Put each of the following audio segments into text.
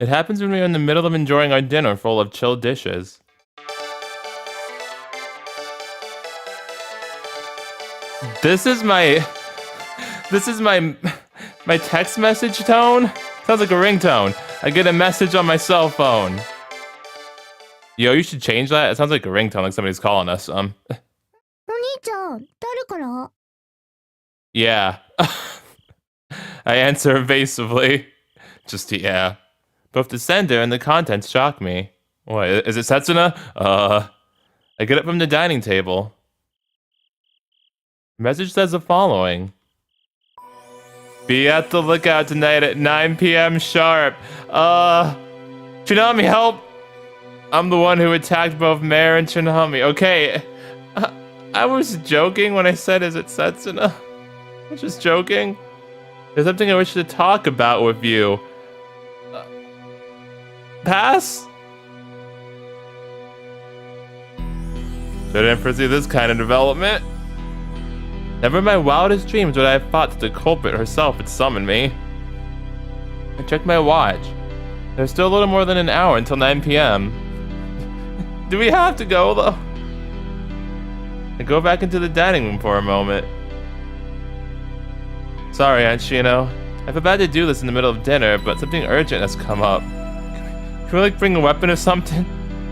It happens when we're in the middle of enjoying our dinner full of chilled dishes. This is my my text message tone. Sounds like a ringtone. I get a message on my cell phone. Yo, you should change that. It sounds like a ringtone, like somebody's calling us. Yeah. I answer evasively. Just yeah. Both the sender and the contents shock me. What, is it Setsuna? I get up from the dining table. Message says the following. Be at the lookout tonight at 9 p.m. sharp. Chinami, help! I'm the one who attacked both Mare and Chinami. Okay, I was joking when I said, is it Setsuna? I was just joking. There's something I wish to talk about with you. Pass? Didn't foresee this kind of development. Never in my wildest dreams would I have thought that the culprit herself had summoned me. I checked my watch. There's still a little more than an hour until 9 p.m. Do we have to go, though? I go back into the dining room for a moment. Sorry, Aunt Shino. I feel bad to do this in the middle of dinner, but something urgent has come up. Can we, like, bring a weapon or something?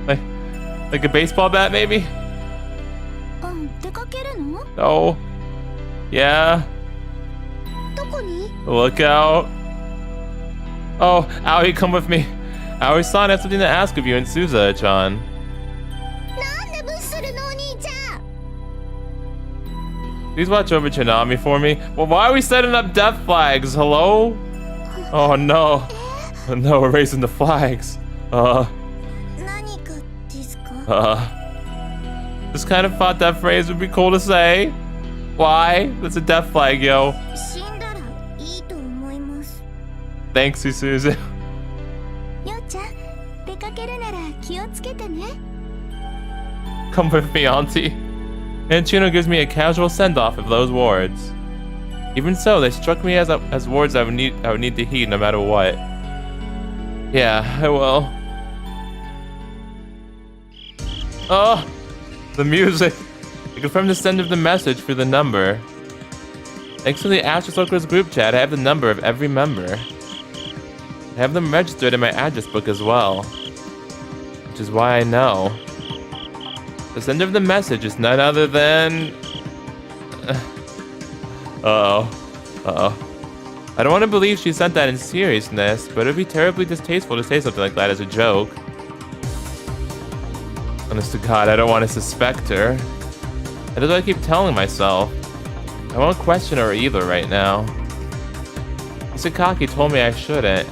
Like a baseball bat, maybe? No. Yeah. Look out. Oh, Aoi, come with me. Aoi-san has something to ask of you and Suza-chan. Please watch over Chinami for me. Well, why are we setting up death flags? Hello? Oh no. Oh, no, we're raising the flags. Just kind of thought that phrase would be cool to say. Why? That's a death flag, yo. Thanks, Suzu. Come with me, Auntie. And Chino gives me a casual send-off of those words. Even so, they struck me as words I would need to heed no matter what. Yeah, I will. Oh, the music. I confirmed the send of the message through the number. Thanks to the Astro Circles group chat, I have the number of every member. I have them registered in my address book as well. Which is why I know. The sender of the message is none other than... Uh-oh. I don't want to believe she sent that in seriousness, but it would be terribly distasteful to say something like that as a joke. Honest to God, I don't want to suspect her. That is what I keep telling myself. I won't question her either right now. Isakaki told me I shouldn't.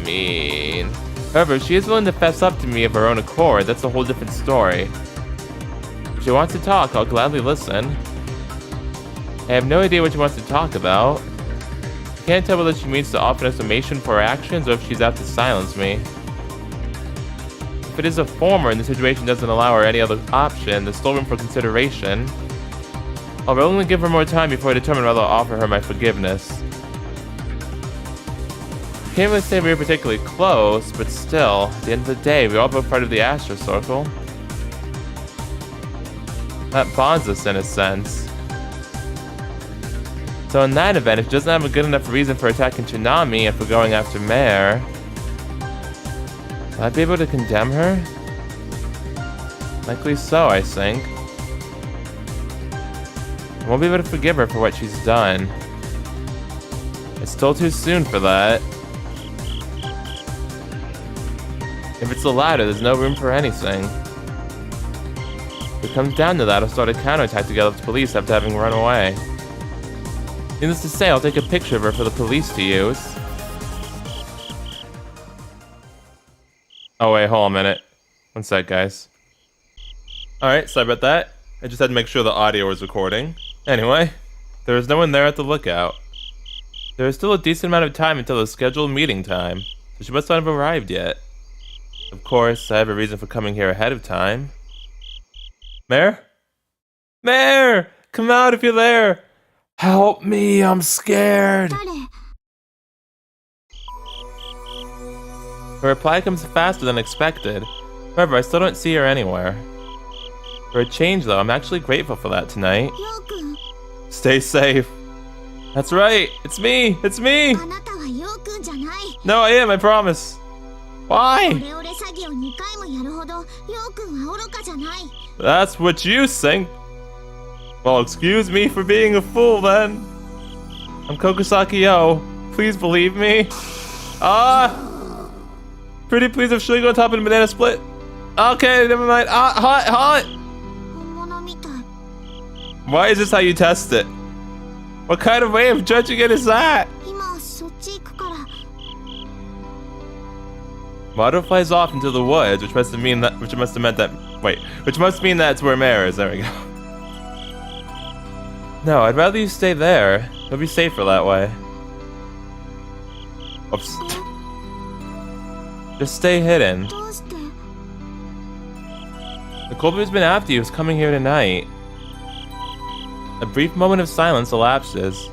Mean. However, if she is willing to fess up to me of her own accord, that's a whole different story. If she wants to talk, I'll gladly listen. I have no idea what she wants to talk about. I can't tell whether she means to offer an explanation for her actions or if she's out to silence me. If it is a former and the situation doesn't allow her any other option, there's still room for consideration. I'll only give her more time before I determine whether I'll offer her my forgiveness. I can't really say we were particularly close, but still, at the end of the day, we're all both part of the Astro Circle. That bonds us in a sense. So in that event, if she doesn't have a good enough reason for attacking Chinami and for going after Mare, will I be able to condemn her? Likely so, I think. I won't be able to forgive her for what she's done. It's still too soon for that. If it's the latter, there's no room for anything. If it comes down to that, I'll start a counterattack to get up to police after having run away. Needless to say, I'll take a picture of her for the police to use. Oh wait, hold on a minute. One sec, guys. Alright, sorry about that. I just had to make sure the audio was recording. Anyway, there is no one there at the lookout. There is still a decent amount of time until the scheduled meeting time, so she must not have arrived yet. Of course, I have a reason for coming here ahead of time. Mare? Mare! Come out if you're there! Help me, I'm scared! Her reply comes faster than expected. However, I still don't see her anywhere. For a change, though, I'm actually grateful for that tonight. Stay safe. That's right. It's me. It's me. No, I am. I promise. Why? That's what you think. Well, excuse me for being a fool, then. I'm Kogasaka You. Please believe me. Pretty please have Shino on top of the banana split. Okay, never mind. Hot. Why is this how you test it? What kind of way of judging it is that? Mare flies off into the woods, which must mean that's where Mare is. There we go. No, I'd rather you stay there. It'll be safer that way. Oops. Just stay hidden. The culprit who's been after you is coming here tonight. A brief moment of silence elapses.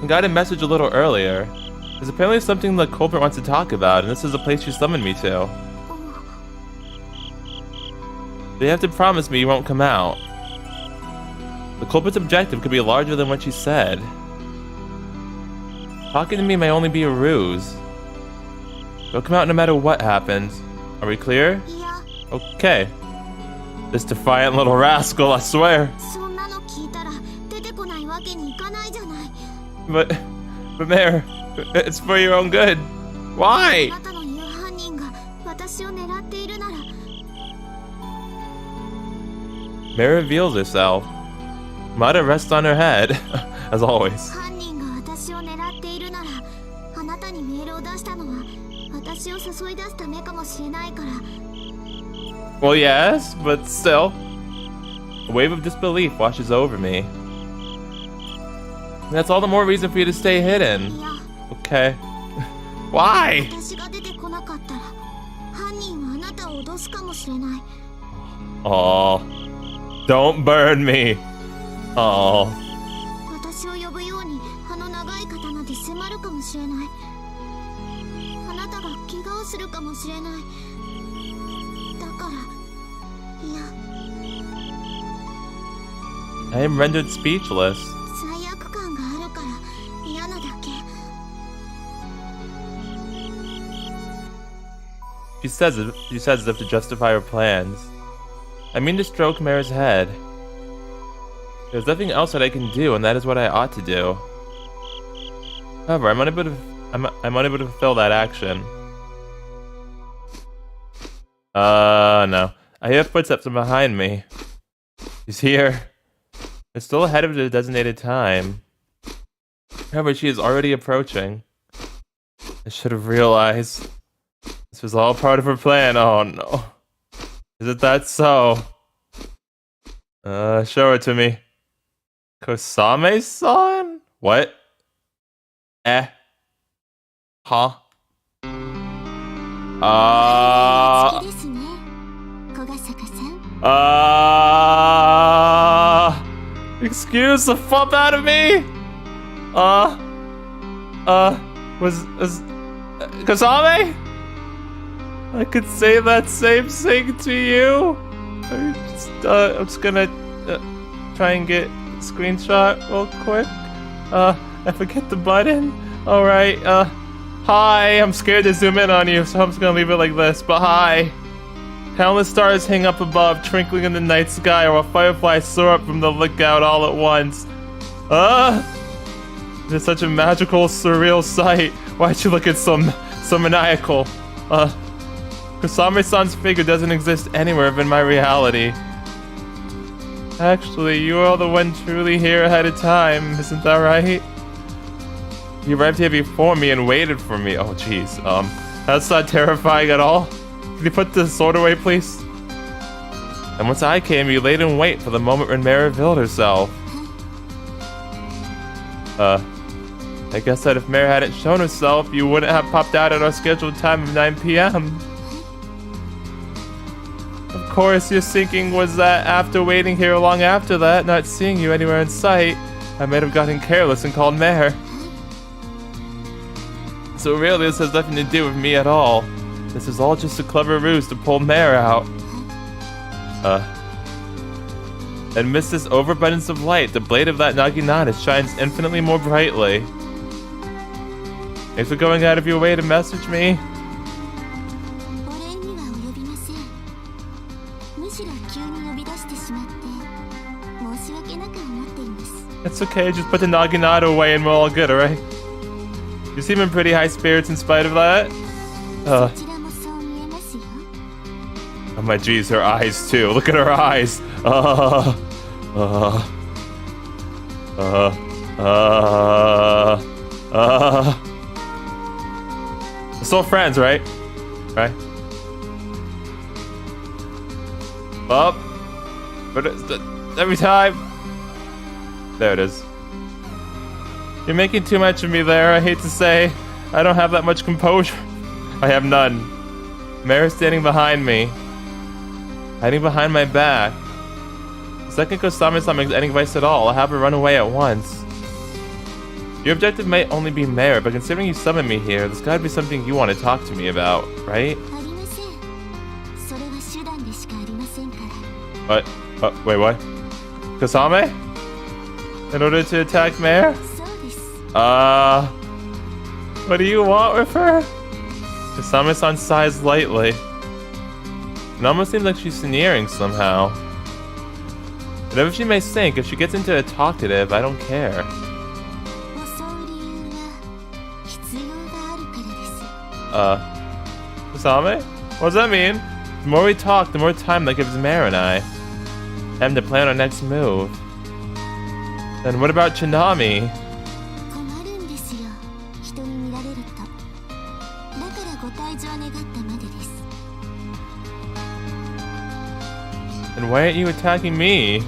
I got a message a little earlier. There's apparently something the culprit wants to talk about, and this is the place she summoned me to. But you have to promise me you won't come out. The culprit's objective could be larger than what she said. Talking to me may only be a ruse. You'll come out no matter what happens. Are we clear? Yeah. Okay. This defiant little rascal, I swear. But Mare, it's for your own good. Why? Mare reveals herself. Mare rests on her head, as always. Well, yes, but still. A wave of disbelief washes over me. That's all the more reason for you to stay hidden. Okay. Why? Oh, don't burn me. Oh. I am rendered speechless. She says as if to justify her plans. I mean to stroke Mare's head. There's nothing else that I can do, and that is what I ought to do. However, I'm unable to fulfill that action. No. I hear footsteps from behind me. She's here. It's still ahead of the designated time. However, she is already approaching. I should have realized. This was all part of her plan. Oh no. Is it that so? Show it to me. Kosame-san? What? Huh? Excuse the fuck out of me? Was Kasame? I could say that same thing to you. I'm just gonna try and get a screenshot real quick. I forget the button. Alright, hi, I'm scared to zoom in on you, so I'm just gonna leave it like this, but hi. Countless stars hang up above, twinkling in the night sky, while fireflies soar up from the lookout all at once. It's such a magical, surreal sight. Why'd you look at so maniacal? Kusame-san's figure doesn't exist anywhere in my reality. Actually, you are the one truly here ahead of time, isn't that right? You arrived here before me and waited for me. Oh jeez, that's not terrifying at all. Can you put the sword away, please? And once I came, you laid in wait for the moment when Mare revealed herself. I guess that if Mare hadn't shown herself, you wouldn't have popped out at our scheduled time of 9 p.m. Of course, your thinking was that after waiting here long after that, not seeing you anywhere in sight, I might have gotten careless and called Mare. So really, this has nothing to do with me at all. This is all just a clever ruse to pull Mare out. Amidst this overabundance of light, the blade of that naginata shines infinitely more brightly. Thanks for going out of your way to message me. It's okay, just put the naginata away and we're all good, alright? You seem in pretty high spirits in spite of that. Oh my geez, her eyes too. Look at her eyes. We're still friends, right? Right? Up. But every time. There it is. You're making too much of me there, I hate to say. I don't have that much composure. I have none. Mare's standing behind me. Hiding behind my back. The second Kosame-san makes any advice at all, I'll have her run away at once. Your objective may only be Mare, but considering you summoned me here, there's gotta be something you want to talk to me about, right? What? Wait, what? Kasame? In order to attack Mare? What do you want with her? Kasame-san sighs lightly. It almost seems like she's sneering somehow. Whatever she may think, if she gets into a talkative, I don't care. Kasame? What does that mean? The more we talk, the more time that gives Mare and I. Time to plan our next move. Then what about Chinami? And why aren't you attacking me?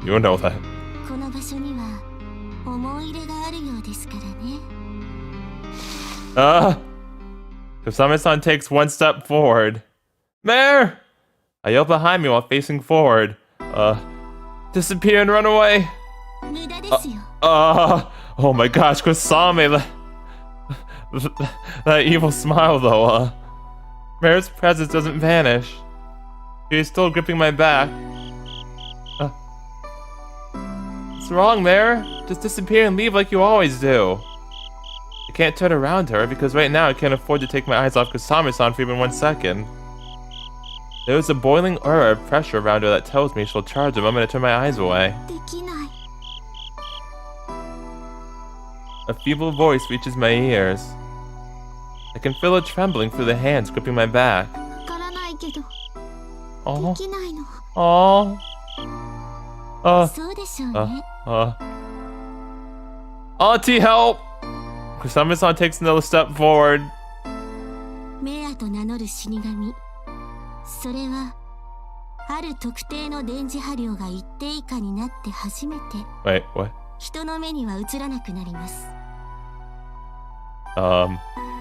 You don't know that. Kasame-san takes one step forward. Mare! I yell behind me while facing forward. Disappear and run away. Oh my gosh, Kasame, that evil smile though, Mare's presence doesn't vanish. She's still gripping my back. What's wrong, Mare? Just disappear and leave like you always do. I can't turn around her because right now I can't afford to take my eyes off Kasame-san for even 1 second. There is a boiling aura of pressure around her that tells me she'll charge the moment I turn my eyes away. A feeble voice reaches my ears. I can feel it trembling through the hands gripping my back. Auntie, help! Kasame-san takes another step forward. Wait, what?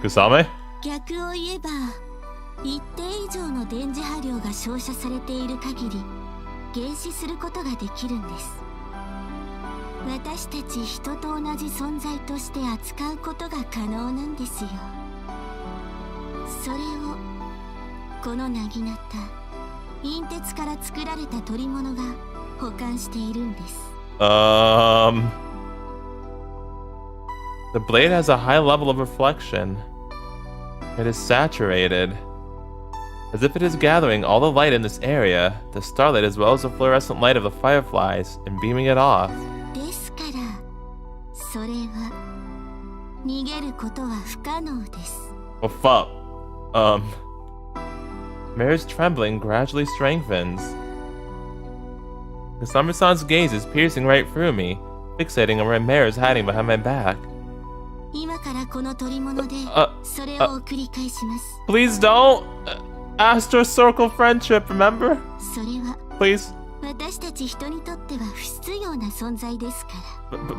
Kusame? 逆を言えば、一定以上の電磁波量が照射されている限り、減死することができるんです。私たち人と同じ存在として扱うことが可能なんですよ。それを、この薙刀、陰鉄から作られた取り物が保管しているんです。The blade has a high level of reflection. It is saturated. As if it is gathering all the light in this area, the starlight as well as the fluorescent light of the fireflies, and beaming it off. Well, fuck. Mare's trembling gradually strengthens. Kasame-san's gaze is piercing right through me, fixating on where Mare is hiding behind my back. Please don't! Astro Circle friendship, remember? Please.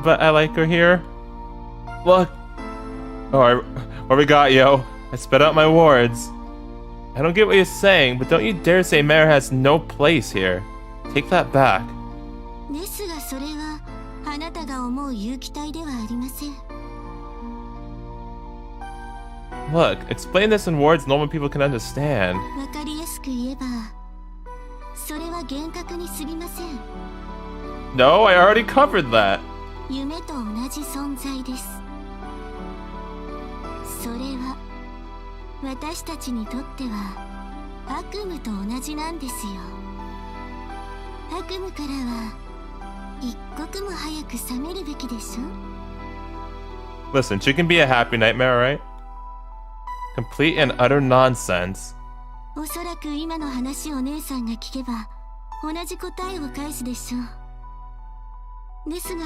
But I like her here. Look. Oh, what we got, yo? I spit out my words. I don't get what you're saying, but don't you dare say Mare has no place here. Take that back. ですがそれはあなたが思う有機体ではありません。 Look, explain this in words normal people can understand. わかりやすく言えばそれは幻覚に過ぎません。 No, I already covered that. 夢と同じ存在です。それは私たちにとっては悪夢と同じなんですよ。悪夢からは一刻も早く覚めるべきでしょ。 Listen, she can be a happy nightmare, right? Complete and utter nonsense. おそらく今の話を姉さんが聞けば同じ答えを返すでしょう。ですが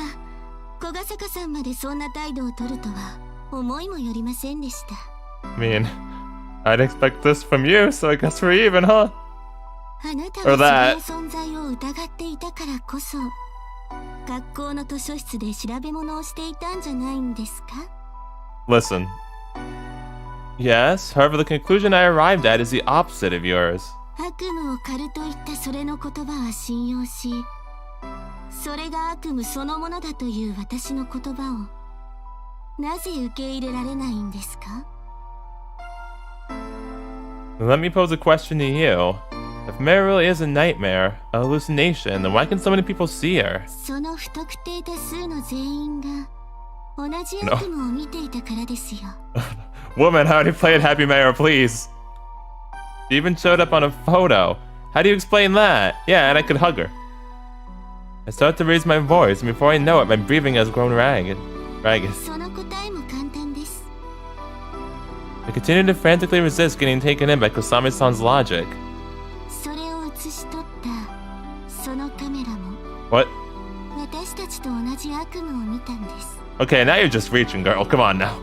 小ヶ坂さんまでそんな態度を取るとは思いもよりませんでした。 I mean, I'd expect this from you, so I guess we're even, huh? あなたはその存在を疑っていたからこそ学校の図書室で調べ物をしていたんじゃないんですか？ Listen. Yes, however, the conclusion I arrived at is the opposite of yours. 悪夢を狩るといったそれの言葉は信用し、それが悪夢そのものだという私の言葉をなぜ受け入れられないんですか？ Let me pose a question to you. If Mare really is a nightmare, a hallucination, then why can so many people see her? その不特定多数の全員が同じ悪夢を見ていたからですよ。Woman, how do you play it, Happy Mare, please? She even showed up on a photo. How do you explain that? Yeah, and I could hug her. I start to raise my voice, and before I know it, my breathing has grown ragged. その答えも簡単です。 I continue to frantically resist getting taken in by Kusame-san's logic. それを写し取ったそのカメラも What? 私たちと同じ悪夢を見たんです。 Okay, now you're just reaching, girl. Come on now.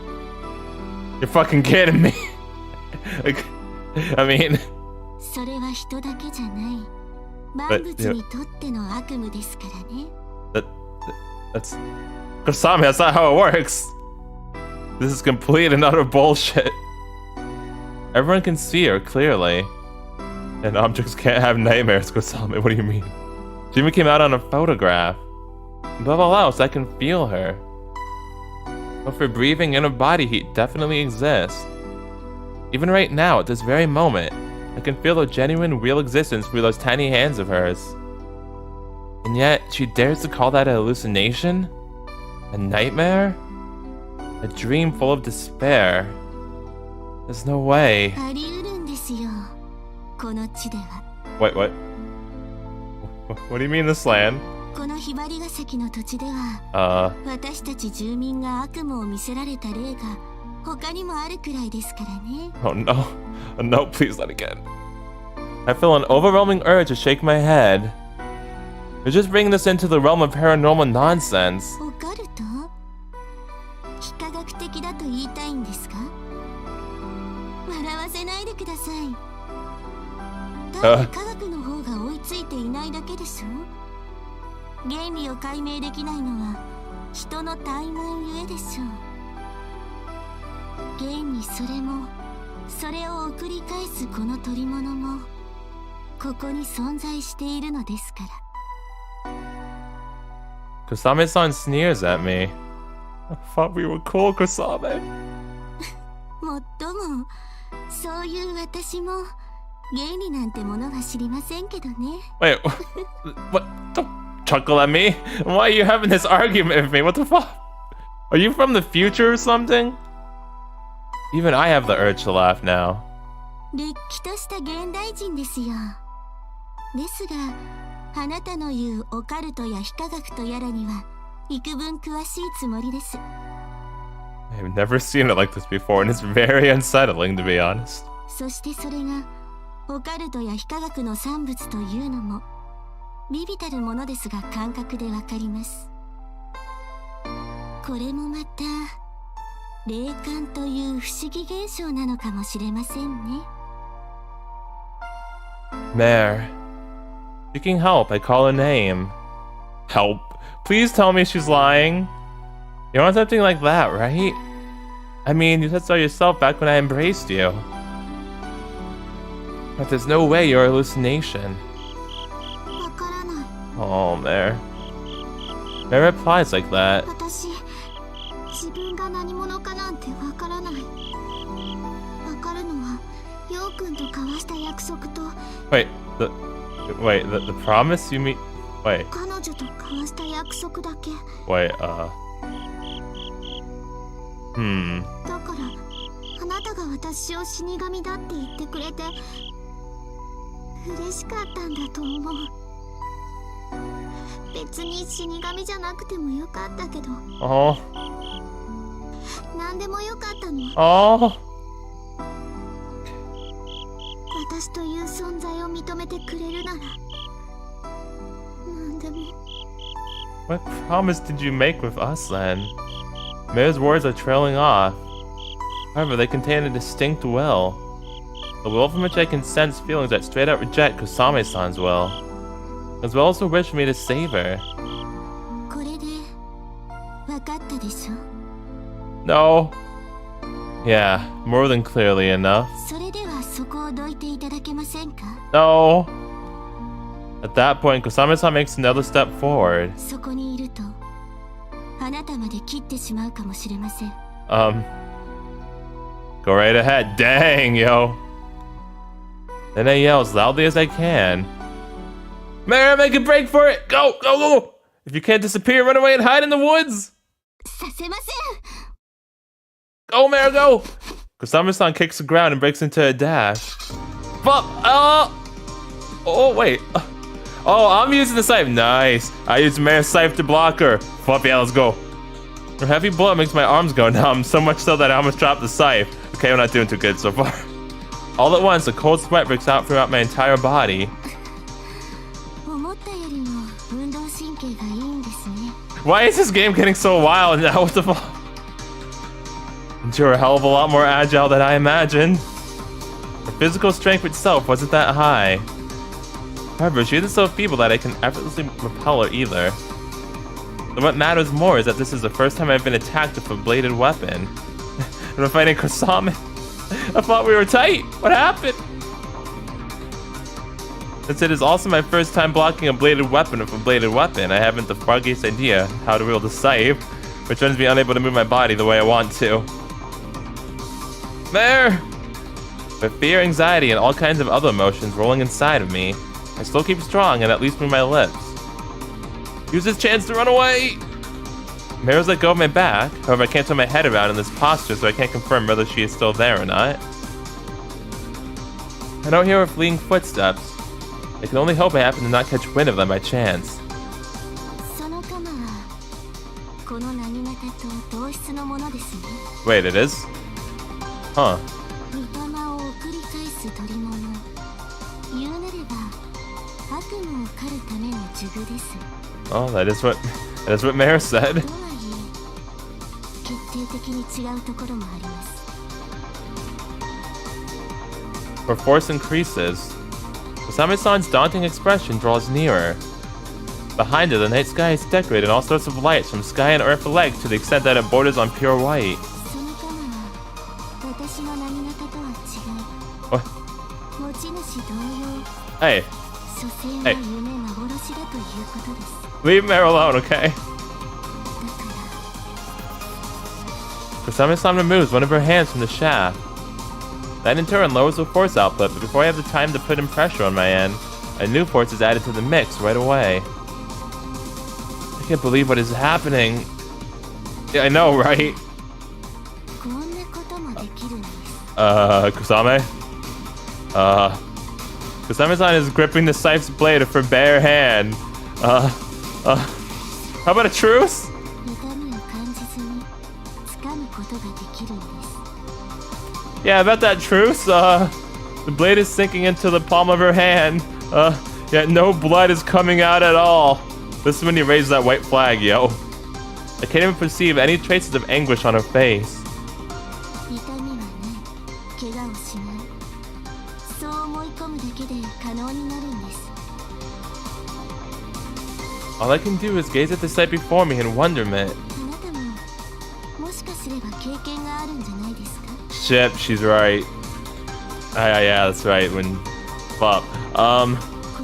You're fucking kidding me. Like, I mean... それは人だけじゃない万物にとっての悪夢ですからね。 That's... Kusame, that's not how it works. This is complete and utter bullshit. Everyone can see her clearly. And objects can't have nightmares, Kusame. What do you mean? She even came out on a photograph. Above all else, I can feel her. Both her breathing and her body heat definitely exists. Even right now, at this very moment, I can feel her genuine, real existence through those tiny hands of hers. And yet, she dares to call that a hallucination? A nightmare? A dream full of despair? There's no way. あり得るんですよ、この地では。 Wait, what? What do you mean this land? このひばりが崎の土地では、私たち住民が悪夢を見せられた例が他にもあるくらいですからね。 Oh no. Oh, no, please not again. I feel an overwhelming urge to shake my head. You're just bringing this into the realm of paranormal nonsense. オカルト？非科学的だと言いたいんですか？笑わせないでください。ただ科学の方が追いついていないだけでしょ。原理を解明できないのは人の怠慢ゆえでしょう。現にそれもそれを送り返すこの取り物もここに存在しているのですから。 Kusame-san sneers at me. I thought we were cool, Kusame. もっともそういう私も原理なんてものは知りませんけどね。 Wait, what? Don't chuckle at me. Why are you having this argument with me? What the fuck? Are you from the future or something? Even I have the urge to laugh now. れっきとした現代人ですよ。ですがあなたの言うオカルトや非科学とやらには幾分詳しいつもりです。 I've never seen it like this before, and it's very unsettling, to be honest. そしてそれがオカルトや非科学の産物というのも微々たるものですが感覚でわかります。これもまた霊感という不思議現象なのかもしれませんね。 Mare. Seeking help, I call a name. Help. Please tell me she's lying. You want something like that, right? I mean, you said so yourself back when I embraced you. But there's no way you're a hallucination. わからない。Oh, Mare. Mare replies like that. 私自分が何者かなんてわからない。わかるのはヨウ君と交わした約束と Wait, the promise you mean? Wait, 彼女と交わした約束だけ。 wait, だからあなたが私を死神だって言ってくれて嬉しかったんだと思う。別に死神じゃなくてもよかったけど、 oh, 何でもよかったの。 oh. 私という存在を認めてくれるなら何でも。 What promise did you make with us then? Mare's words are trailing off. However, they contain a distinct will. A will from which I can sense feelings that straight out reject Kusame-san's will, as well as a wish for me to save her. これで分かったでしょ。 No. Yeah, more than clearly enough. それではそこをどいていただけませんか。 No. At that point, Kusame-san makes another step forward. そこにいるとあなたまで切ってしまうかもしれません。 Go right ahead. Dang, yo. Then I yell as loudly as I can. Mare, make a break for it! Go, go, go! If you can't disappear, run away and hide in the woods! させません。 Go, Mare, go! Kusame-san kicks the ground and breaks into a dash. Fuck! Oh, wait. Oh, I'm using the scythe. Nice. I used Mare's scythe to block her. Fuck yeah, let's go. Her heavy blow makes my arms go numb, so much so that I almost dropped the scythe. Okay, we're not doing too good so far. All at once, a cold sweat breaks out throughout my entire body. 思ったよりも運動神経がいいんですね。 Why is this game getting so wild now? What the fuck? You're a hell of a lot more agile than I imagined. Her physical strength itself wasn't that high. However, she isn't so feeble that I can effortlessly repel her either. But what matters more is that this is the first time I've been attacked with a bladed weapon. And I'm fighting Kusame. I thought we were tight. What happened? Since it is also my first time blocking a bladed weapon with a bladed weapon, I haven't the foggiest idea how to wield a scythe, which renders me unable to move my body the way I want to. There! With fear, anxiety, and all kinds of other emotions rolling inside of me, I still keep strong and at least move my lips. Use this chance to run away! Mare's let go of my back, however I can't turn my head around in this posture, so I can't confirm whether she is still there or not. I don't hear her fleeing footsteps. I can only hope I happen to not catch wind of them by chance. その鎌はこの何型と同質のものですね。 Wait, it is? Huh. 御霊を送り返す取り物。言うなれば悪夢を狩るための呪具です。 Oh, that is what Mare said. とはいえ決定的に違うところもあります。 Her force increases. Kusame-san's daunting expression draws nearer. Behind her, the night sky is decorated in all sorts of lights, from sky and earth alike, to the extent that it borders on pure white. その鎌は私の何型とは違い、 What? 持ち主同様、 Hey, 所詮は夢幻だということです。 leave Mare alone, okay? だから Kusame-san removes one of her hands from the shaft. That in turn lowers the force output, but before I have the time to put in pressure on my end, a new force is added to the mix right away. I can't believe what is happening. Yeah, I know, right? こんなこともできるんです。 Kusame? Kusame-san is gripping the scythe's blade with her bare hand. How about a truce? 痛みを感じずに掴むことができるんです。 Yeah, about that truce. The blade is sinking into the palm of her hand. Yet no blood is coming out at all. This is when he raises that white flag, yo. I can't even perceive any traces of anguish on her face. 痛みはない、怪我をしない。そう思い込むだけで可能になるんです。 All I can do is gaze at the sight before me in wonderment. あなたももしかすれば経験があるんじゃないですか。 Shit, she's right. Yeah, that's right. When, fuck. こ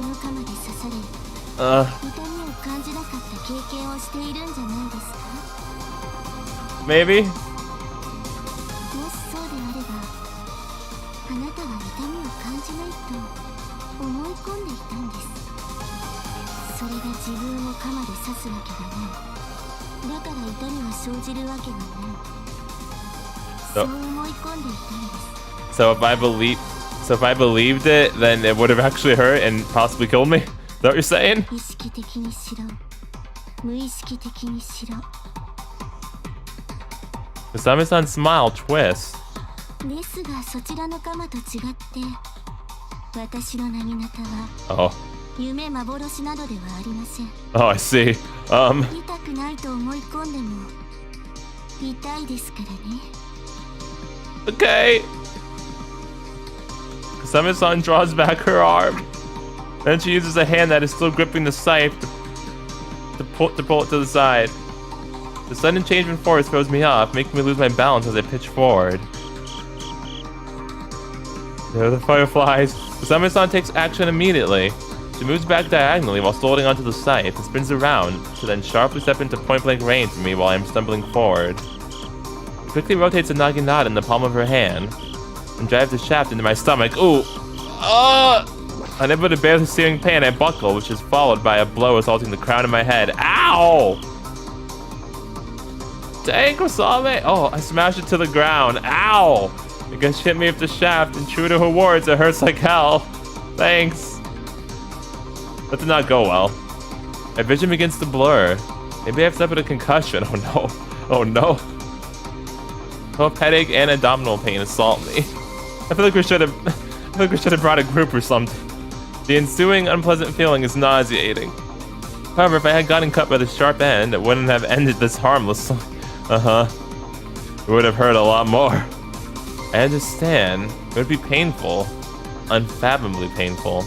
の鎌で刺され、痛み経験をしているんじゃないですか。 Maybe? もしそうであれば、あなたは痛みを感じないと思い込んでいたんです。それが自分を鎌で刺すわけがない。だから痛みは生じるわけがない。そう思い込んでいたんです。So if I believed it, then it would have actually hurt and possibly killed me? Is that what you're saying? 意識的にしろ、無意識的にしろ。 Kusame-san's smile twists. ですがそちらの鎌と違って、私の薙刀は Oh. 夢幻などではありません。 Oh, I see. 痛くないと思い込んでも痛いですからね。 Okay. Kusame-san draws back her arm. Then she uses a hand that is still gripping the scythe to pull it to the side. The sudden change in force throws me off, making me lose my balance as I pitch forward. There are the fireflies. Kusame-san takes action immediately. She moves back diagonally while still holding onto the scythe and spins around to then sharply step into point-blank range for me while I am stumbling forward. She quickly rotates a naginata in the palm of her hand and drives the shaft into my stomach. Ooh! Unable to bear the searing pain, I buckle, which is followed by a blow assaulting the crown of my head. Ow! Dang, Kusame! Oh, I smashed it to the ground. Ow! I guess she hit me with the shaft, and true to her words, it hurts like hell. Thanks. That did not go well. My vision begins to blur. Maybe I've suffered a concussion. Oh no. Oh no. Both headache and abdominal pain assault me. I feel like we should have brought a group or something. The ensuing unpleasant feeling is nauseating. However, if I had gotten cut by the sharp end, it wouldn't have ended this harmlessly. It would have hurt a lot more. I understand. It would be painful. Unfathomably painful.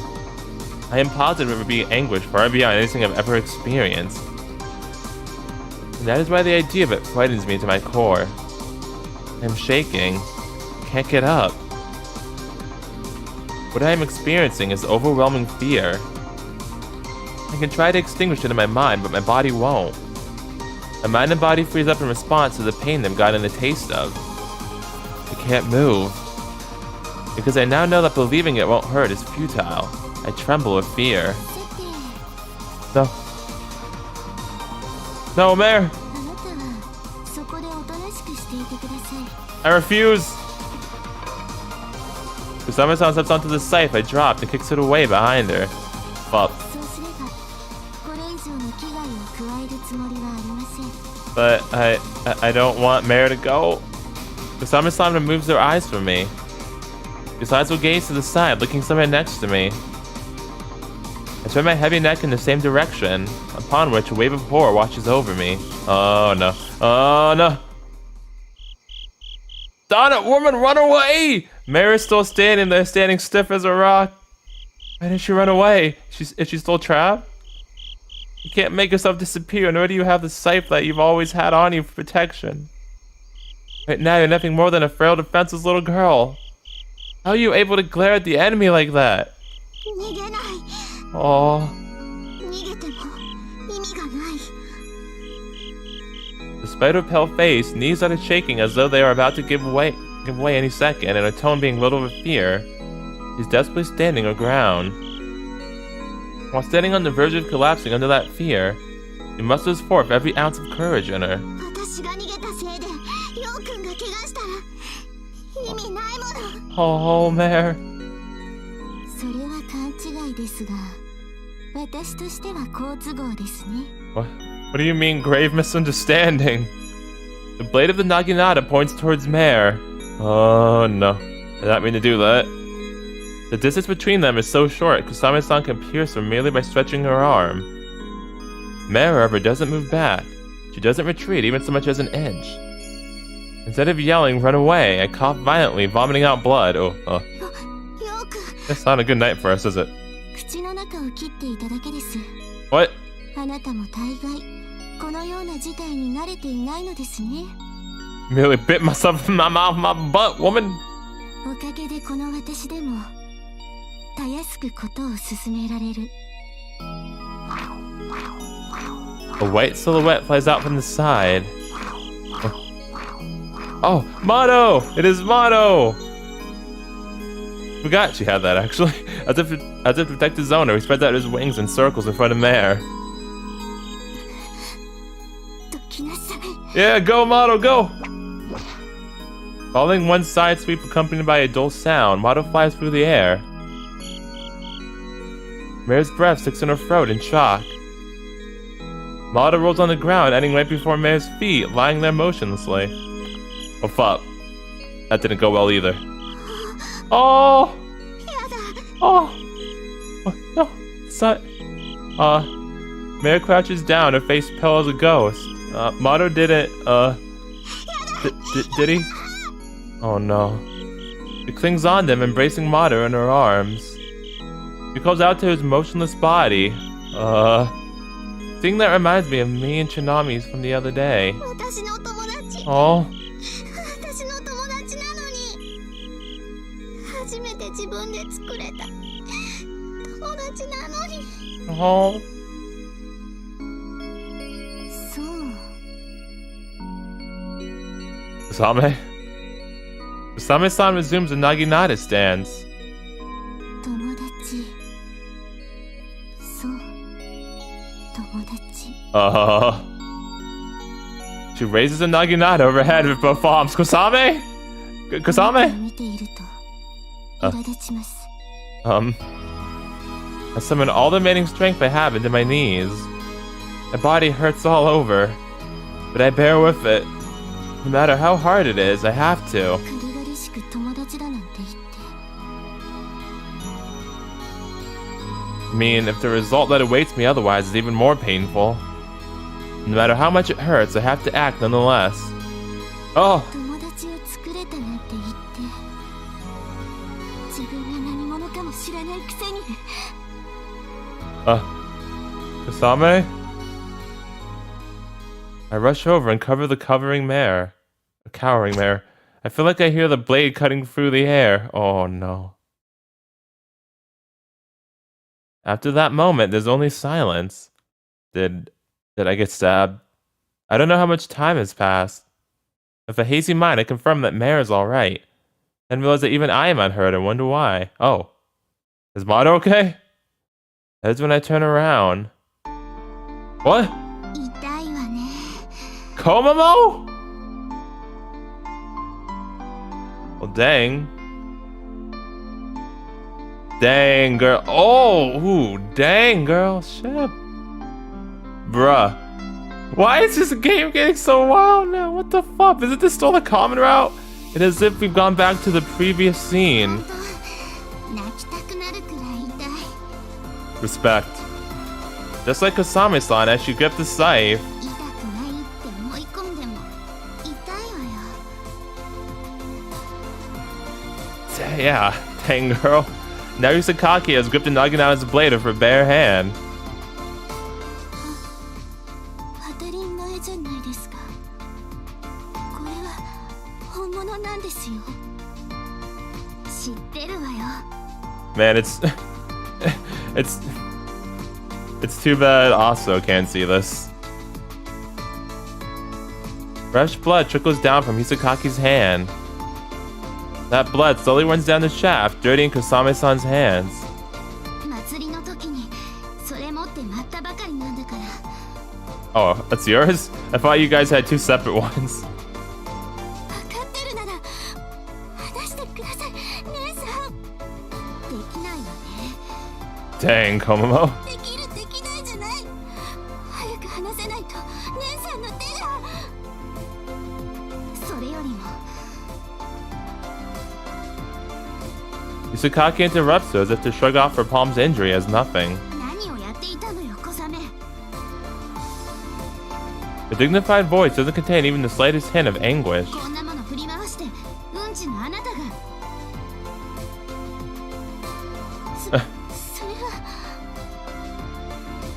I am positive it would be anguish far beyond anything I've ever experienced. And that is why the idea of it frightens me to my core. I'm shaking. Can't get up. What I am experiencing is overwhelming fear. I can try to extinguish it in my mind, but my body won't. My mind and body freeze up in response to the pain they've gotten a taste of. I can't move. Because I now know that believing it won't hurt is futile. I tremble with fear. No. No, Mare! I refuse! Kusame-san steps onto the scythe I dropped and kicks it away behind her. Well, but I don't want Mare to go. Kusame-san removes her eyes from me. Besides, will gaze to the side, looking somewhere next to me. I turn my heavy neck in the same direction, upon which a wave of horror washes over me. Oh no. Oh no. Darn it, woman, run away! Mare is still standing there, standing stiff as a rock. Why didn't she run away? Is she still trapped? You can't make yourself disappear, nor do you have the scythe that you've always had on you for protection. Right now, you're nothing more than a frail, defenseless little girl. How are you able to glare at the enemy like that? Oh. Despite her pale face, knees that are shaking as though they are about to give way any second, and her tone being riddled with fear, she's desperately standing her ground. While standing on the verge of collapsing under that fear, she musters forth every ounce of courage in her. Oh, Mare. What do you mean, grave misunderstanding? The blade of the naginata points towards Mare. Oh no, I did not mean to do that. The distance between them is so short, Kusame-san can pierce her merely by stretching her arm. Mare, however, doesn't move back. She doesn't retreat even so much as an inch. Instead of yelling, run away, I cough violently, vomiting out blood. Oh. That's not a good night for us, is it? What? Merely bit myself in my mouth, my butt, woman. A white silhouette flies out from the side. Oh, Mado! It is Mado! Forgot she had that, actually. As if to protect his owner, he spreads out his wings in circles in front of Mare. Yeah, go, Mado, go! Following one side sweep accompanied by a dull sound, Mado flies through the air. Mare's breath sticks in her throat in shock. Mado rolls on the ground, ending right before Mare's feet, lying there motionlessly. Oh, fuck. That didn't go well either. Oh! Oh! Oh no! It's not... Mare crouches down, her face pale as a ghost. Mado didn't, did he? Oh no. She clings on to him, embracing Mado in her arms. She calls out to his motionless body. Thing that reminds me of me and Chinami's from the other day. Oh. Oh. Kusame? Kusame-san resumes a Naginata stance. She raises a Naginata overhead with both arms. Kusame? Kusame? I summon all the remaining strength I have into my knees. My body hurts all over, but I bear with it. No matter how hard it is, I have to. I mean, if the result that awaits me otherwise is even more painful. No matter how much it hurts, I have to act nonetheless. Oh! Kusame? I rush over and cover the cowering mare. I feel like I hear the blade cutting through the air. Oh no. After that moment, there's only silence. Did I get stabbed? I don't know how much time has passed. With a hazy mind, I confirm that Mare is alright. And realize that even I am unhurt and wonder why. Oh. Is Mado okay? That's when I turn around. What? Komomo? Well, dang. Dang, girl. Oh, ooh, dang, girl. Shit. Bruh. Why is this game getting so wild now? What the fuck? Isn't this still the common route? It is as if we've gone back to the previous scene. Respect. Just like Kusame-san as she gripped the scythe. Yeah, dang girl. Now Yusakaki has gripped the Naginata's blade with her bare hand. Man, it's too bad Aso can't see this. Fresh blood trickles down from Hisakaki's hand. That blood slowly runs down the shaft, dirtying Kusame-san's hands. Oh, that's yours? I thought you guys had two separate ones. Dang, Komomo. Yusakaki interrupts her as if to shrug off her palm's injury as nothing. The dignified voice doesn't contain even the slightest hint of anguish.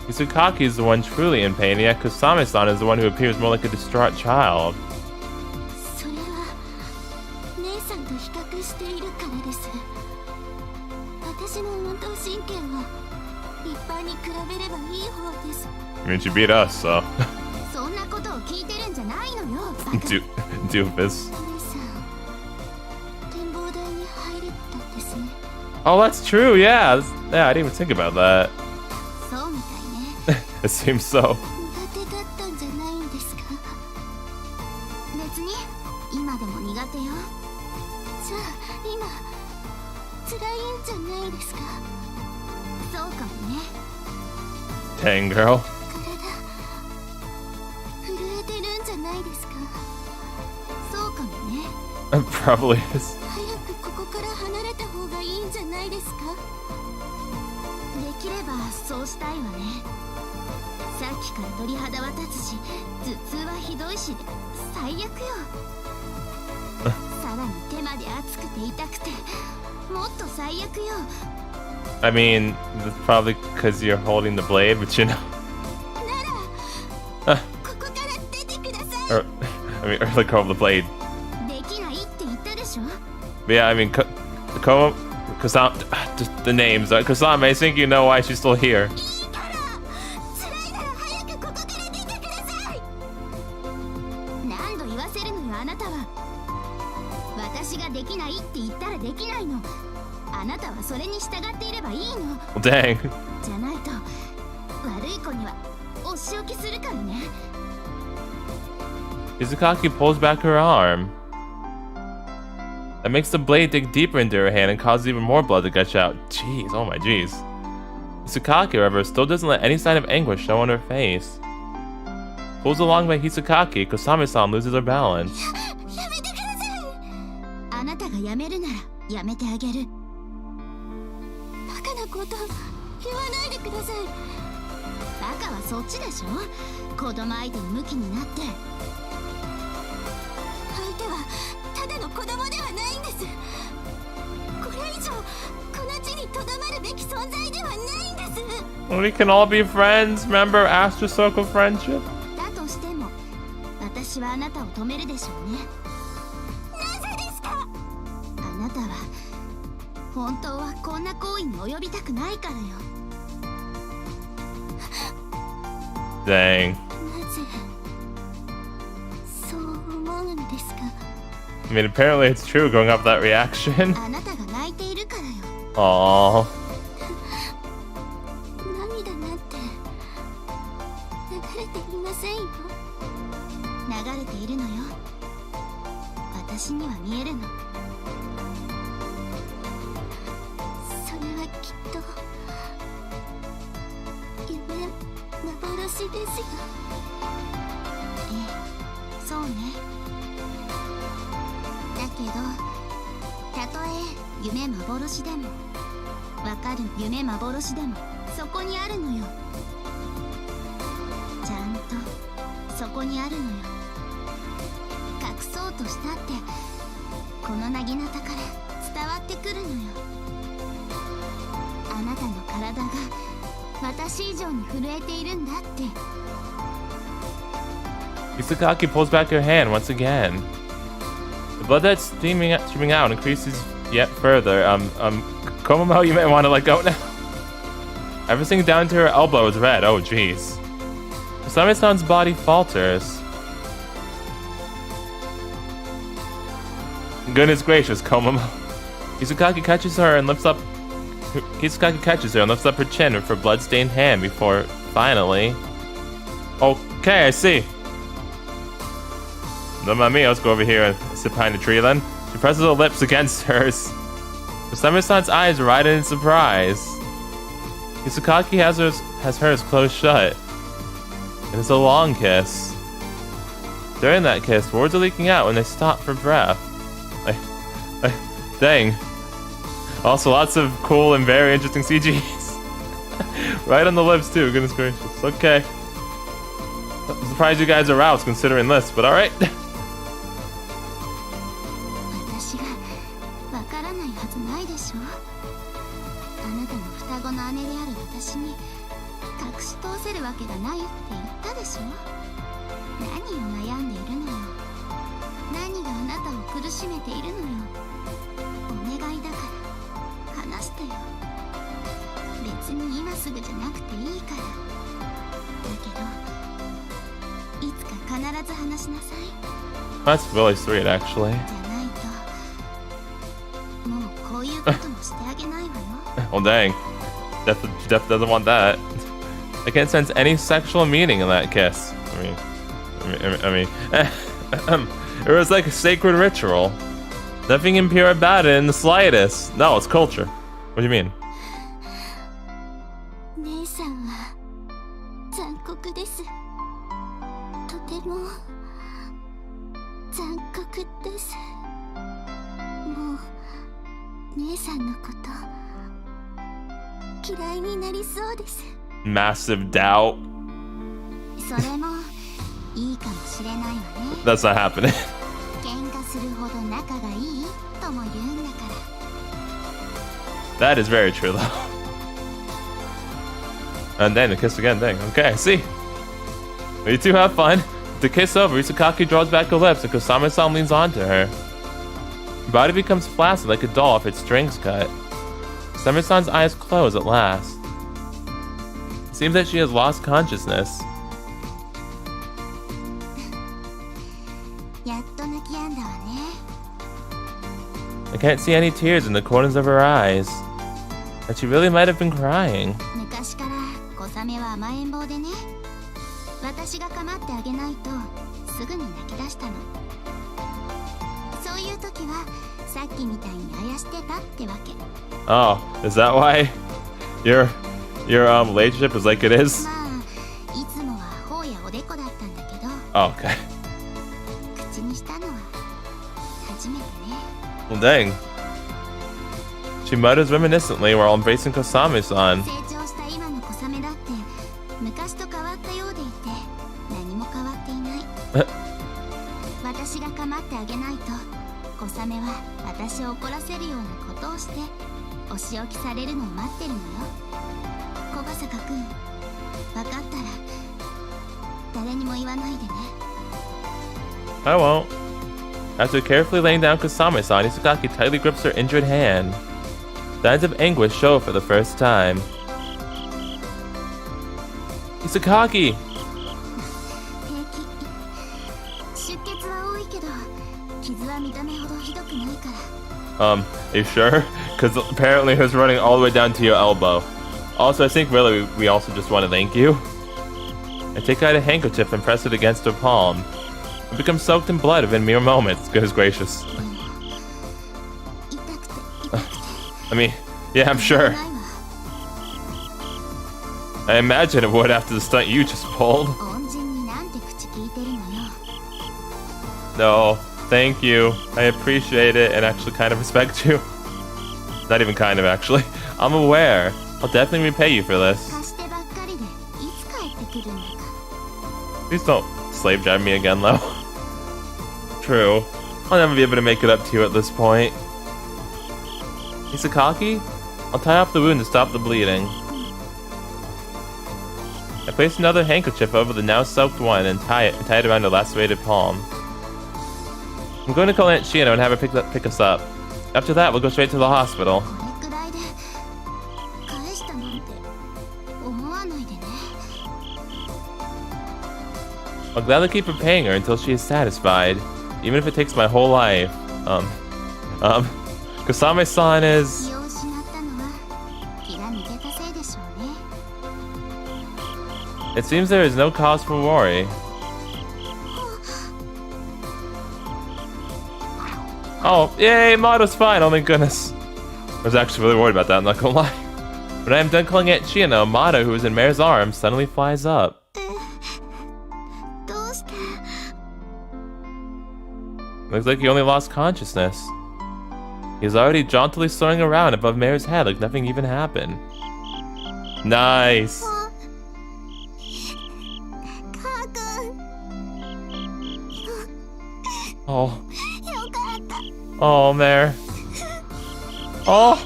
Yusakaki is the one truly in pain, yet Kusame-san is the one who appears more like a distraught child. mean, she beat us, so. そんなことを聞いてるんじゃないのよ。バカ。Doofus. お姉さん、展望台に入れたんですね。Oh, that's true. Yeah. Yeah, I didn't even think about that. そうみたいね。It seems so. 苦手だったんじゃないんですか。別に今でも苦手よ。じゃあ今辛いんじゃないですか。そうかもね。Dang, girl. 体震えてるんじゃないですか。そうかもね。Probably is. 早くここから離れた方がいいんじゃないですか。できればそうしたいわね。さっきから鳥肌は立つし、頭痛はひどいしで最悪よ。さらに手まで熱くて痛くて、もっと最悪よ。I mean, that's probably because you're holding the blade, but you know. なら、ここから出てください。I mean, or let go of the blade. できないって言ったでしょ。 But yeah, I mean, Kusama, just the names. Kusama, I think you know why she's still here. いいから、辛いなら早くここから出てください。何度言わせるのよ、あなたは。私ができないって言ったらできないの。あなたはそれに従っていればいいの。Well, dang. じゃないと悪い子にはお仕置きするからね。Hibarigasaki pulls back her arm. That makes the blade dig deeper into her hand and causes even more blood to gush out. Jeez, oh my jeez. Hisakaki, however, still doesn't let any sign of anguish show on her face. Pulled along by Hisakaki, Kusame-san loses her balance. やめてください。あなたがやめるならやめてあげる。バカなこと言わないでください。バカはそっちでしょ。子供相手にムキになって。相手はただの子供ではないんです。これ以上この地にとどまるべき存在ではないんです。 We can all be friends. Remember Astro Circle friendship? だとしても私はあなたを止めるでしょうね。なぜですか。あなたは本当はこんな行為に及びたくないからよ。 Dang. なぜそう思うんですか。 I mean, apparently it's true going off that reaction. あなたが泣いているからよ。 Aww. 涙なんて流れていませんよ。流れているのよ。私には見えるの。それはきっと夢、幻ですよ。ええ、そうね。だけどたとえ夢幻でもわかる。夢幻でもそこにあるのよ。ちゃんとそこにあるのよ。隠そうとしたってこのなぎなたから伝わってくるのよ。あなたの体が私以上に震えているんだって。 Hisakaki pulls back her hand once again. The blood that's streaming out increases yet further. Komomo, you may want to let go now. Everything down to her elbow is red. Oh, jeez. Kusame-san's body falters. Goodness gracious, Komomo. Hisakaki catches her and lifts up her chin with her blood-stained hand before finally. Okay, I see. No, mamma, let's go over here and sit behind the tree then. She presses her lips against hers. Kusame-san's eyes widen in surprise. Hisakaki has hers closed shut. And it's a long kiss. During that kiss, words are leaking out when they stop for breath. Dang. Also, lots of cool and very interesting CGs. Right on the lips too, goodness gracious. Okay. I'm surprised you guys are roused considering this, but alright. 私がわからないはずないでしょ。あなたの双子の姉である私に隠し通せるわけがないって言ったでしょ。何を悩んでいるのよ。何があなたを苦しめているのよ。お願いだから話してよ。別に今すぐじゃなくていいから。That's really sweet, actually. Well, dang. Def doesn't want that. I can't sense any sexual meaning in that kiss. I mean, it was like a sacred ritual. Nothing impure about it in the slightest. No, it's culture. What do you mean? Massive doubt. That's not happening. That is very true, though. And then the kiss again, dang. Okay, see. You two have fun. With the kiss over, Isakaki draws back her lips and Kusame-san leans onto her. Her body becomes flaccid like a doll if its strings cut. Kusame-san's eyes close at last. It seems that she has lost consciousness. I can't see any tears in the corners of her eyes. And she really might have been crying. Oh, is that why your relationship is like it is? Oh, okay. Well, dang. She mutters reminiscently while embracing Kusame-san. I won't. After carefully laying down Kusame-san, Isakaki tightly grips her injured hand. Signs of anguish show for the first time. Isakaki! Are you sure? Because apparently it was running all the way down to your elbow. Also, I think really we also just want to thank you. I take out a handkerchief and press it against her palm. It becomes soaked in blood within mere moments. Goodness gracious. I mean, yeah, I'm sure. I imagine it would after the stunt you just pulled. No, thank you. I appreciate it and actually kind of respect you. Not even kind of, actually. I'm aware. I'll definitely repay you for this. Please don't slave drive me again, though. True. I'll never be able to make it up to you at this point. Isakaki? I'll tie off the wound to stop the bleeding. I place another handkerchief over the now soaked one and tie it around her lacerated palm. I'm going to call Aunt Shino and have her pick us up. After that, we'll go straight to the hospital. I'll gladly keep repaying her until she is satisfied, even if it takes my whole life. Kusame-san is... It seems there is no cause for worry. Oh, yay, Mado's fine, oh my goodness. I was actually really worried about that, I'm not gonna lie. When I am done calling Aunt Shino, Mado, who is in Mare's arms, suddenly flies up. Looks like he only lost consciousness. He's already jauntily soaring around above Mare's head like nothing even happened. Nice! Oh. Oh, Mare. Oh!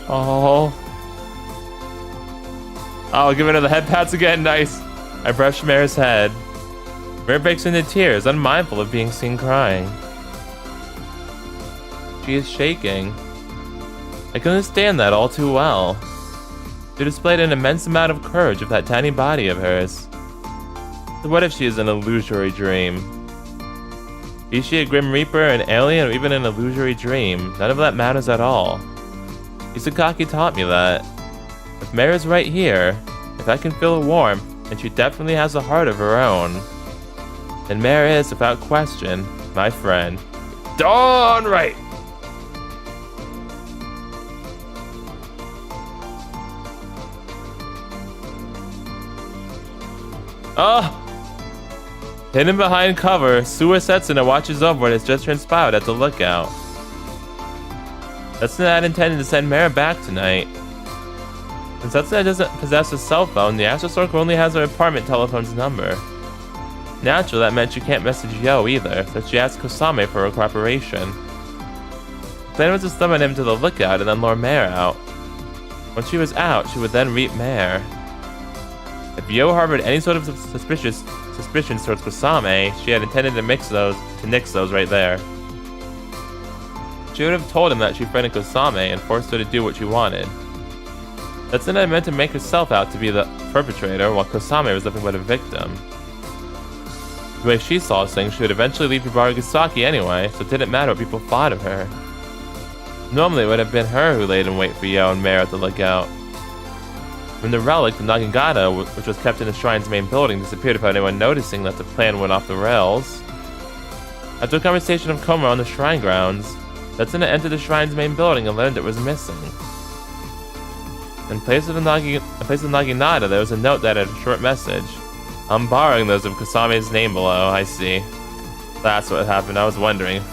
Oh. Oh, give her the head pats again, nice! I brush Mare's head. Mare breaks into tears, unmindful of being seen crying. She is shaking. I I can understand that all too well. She displayed an immense amount of courage with that tiny body of hers. So what if she is an illusory dream? Be she a Grim Reaper, an alien, or even an illusory dream, none of that matters at all. Isakaki taught me that. If Mare's right here, if I can feel a warmth, and she definitely has a heart of her own, then Mare is, without question, my friend. Darn right! Oh! Hidden behind cover, Suwa Setsuna watches over what has just transpired at the lookout. Setsuna had intended to send Mare back tonight. Since Setsuna doesn't possess a cell phone, the Astral Circle only has her apartment telephone's number. Naturally, that meant she can't message Yo either, so she asked Kusame for her cooperation. The plan was to summon him to the lookout and then lure Mare out. Once she was out, she would then meet Mare. If Yo harbored any sort of suspicions towards Kusame, she had intended to nix those right there. She would have told him that she friended Kusame and forced her to do what she wanted. Setsuna meant to make herself out to be the perpetrator, while Kusame was nothing but a victim. The way she saw things, she would eventually leave Hibarigasaki anyway, so it didn't matter what people thought of her. Normally, it would have been her who laid in wait for Yo and Mare at the lookout. When the relic, the Nagagata, which was kept in the shrine's main building, disappeared without anyone noticing that the plan went off the rails. After a conversation of Koma on the shrine grounds, Setsuna entered the shrine's main building and learned it was missing. In place of the Naginata, there was a note that had a short message. I'm borrowing those of Kusame's name below, I see. That's what happened. I was wondering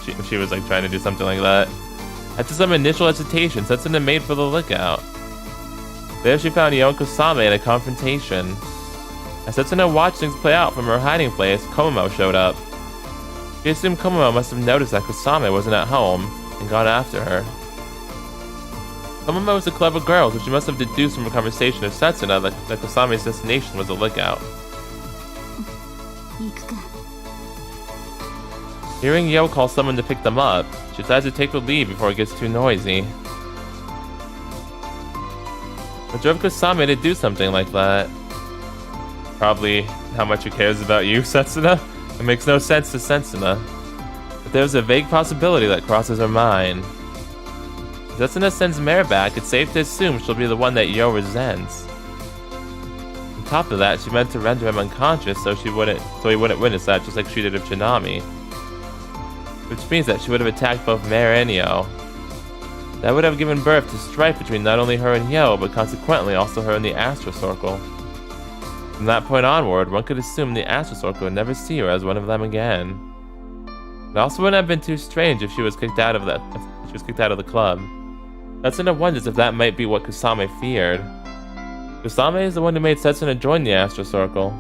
if she was like trying to do something like that. After some initial hesitation, Setsuna made for the lookout. There she found Yo and Kusame in a confrontation. As Setsuna watched things play out from her hiding place, Komomo showed up. She assumed Komomo must have noticed that Kusame wasn't at home and gone after her. Komomo was a clever girl, so she must have deduced from her conversation of Setsuna that Kusame's destination was a lookout. Hearing Yo call someone to pick them up, she decides to take the lead before it gets too noisy. What drove Kusame to do something like that? Probably how much he cares about you, Setsuna? It makes no sense to Setsuna. But there's a vague possibility that crosses her mind. If Setsuna sends Mare back, it's safe to assume she'll be the one that Yo resents. On top of that, she meant to render him unconscious so he wouldn't witness that, just like she did of Chinami. Which means that she would have attacked both Mare and Yo. That would have given birth to strife between not only her and Yo, but consequently also her and the Astral Circle. From that point onward, one could assume the Astral Circle would never see her as one of them again. It also wouldn't have been too strange if she was kicked out of the club. Setsuna wonders if that might be what Kusame feared. Kusame is the one who made Setsuna join the Astral Circle.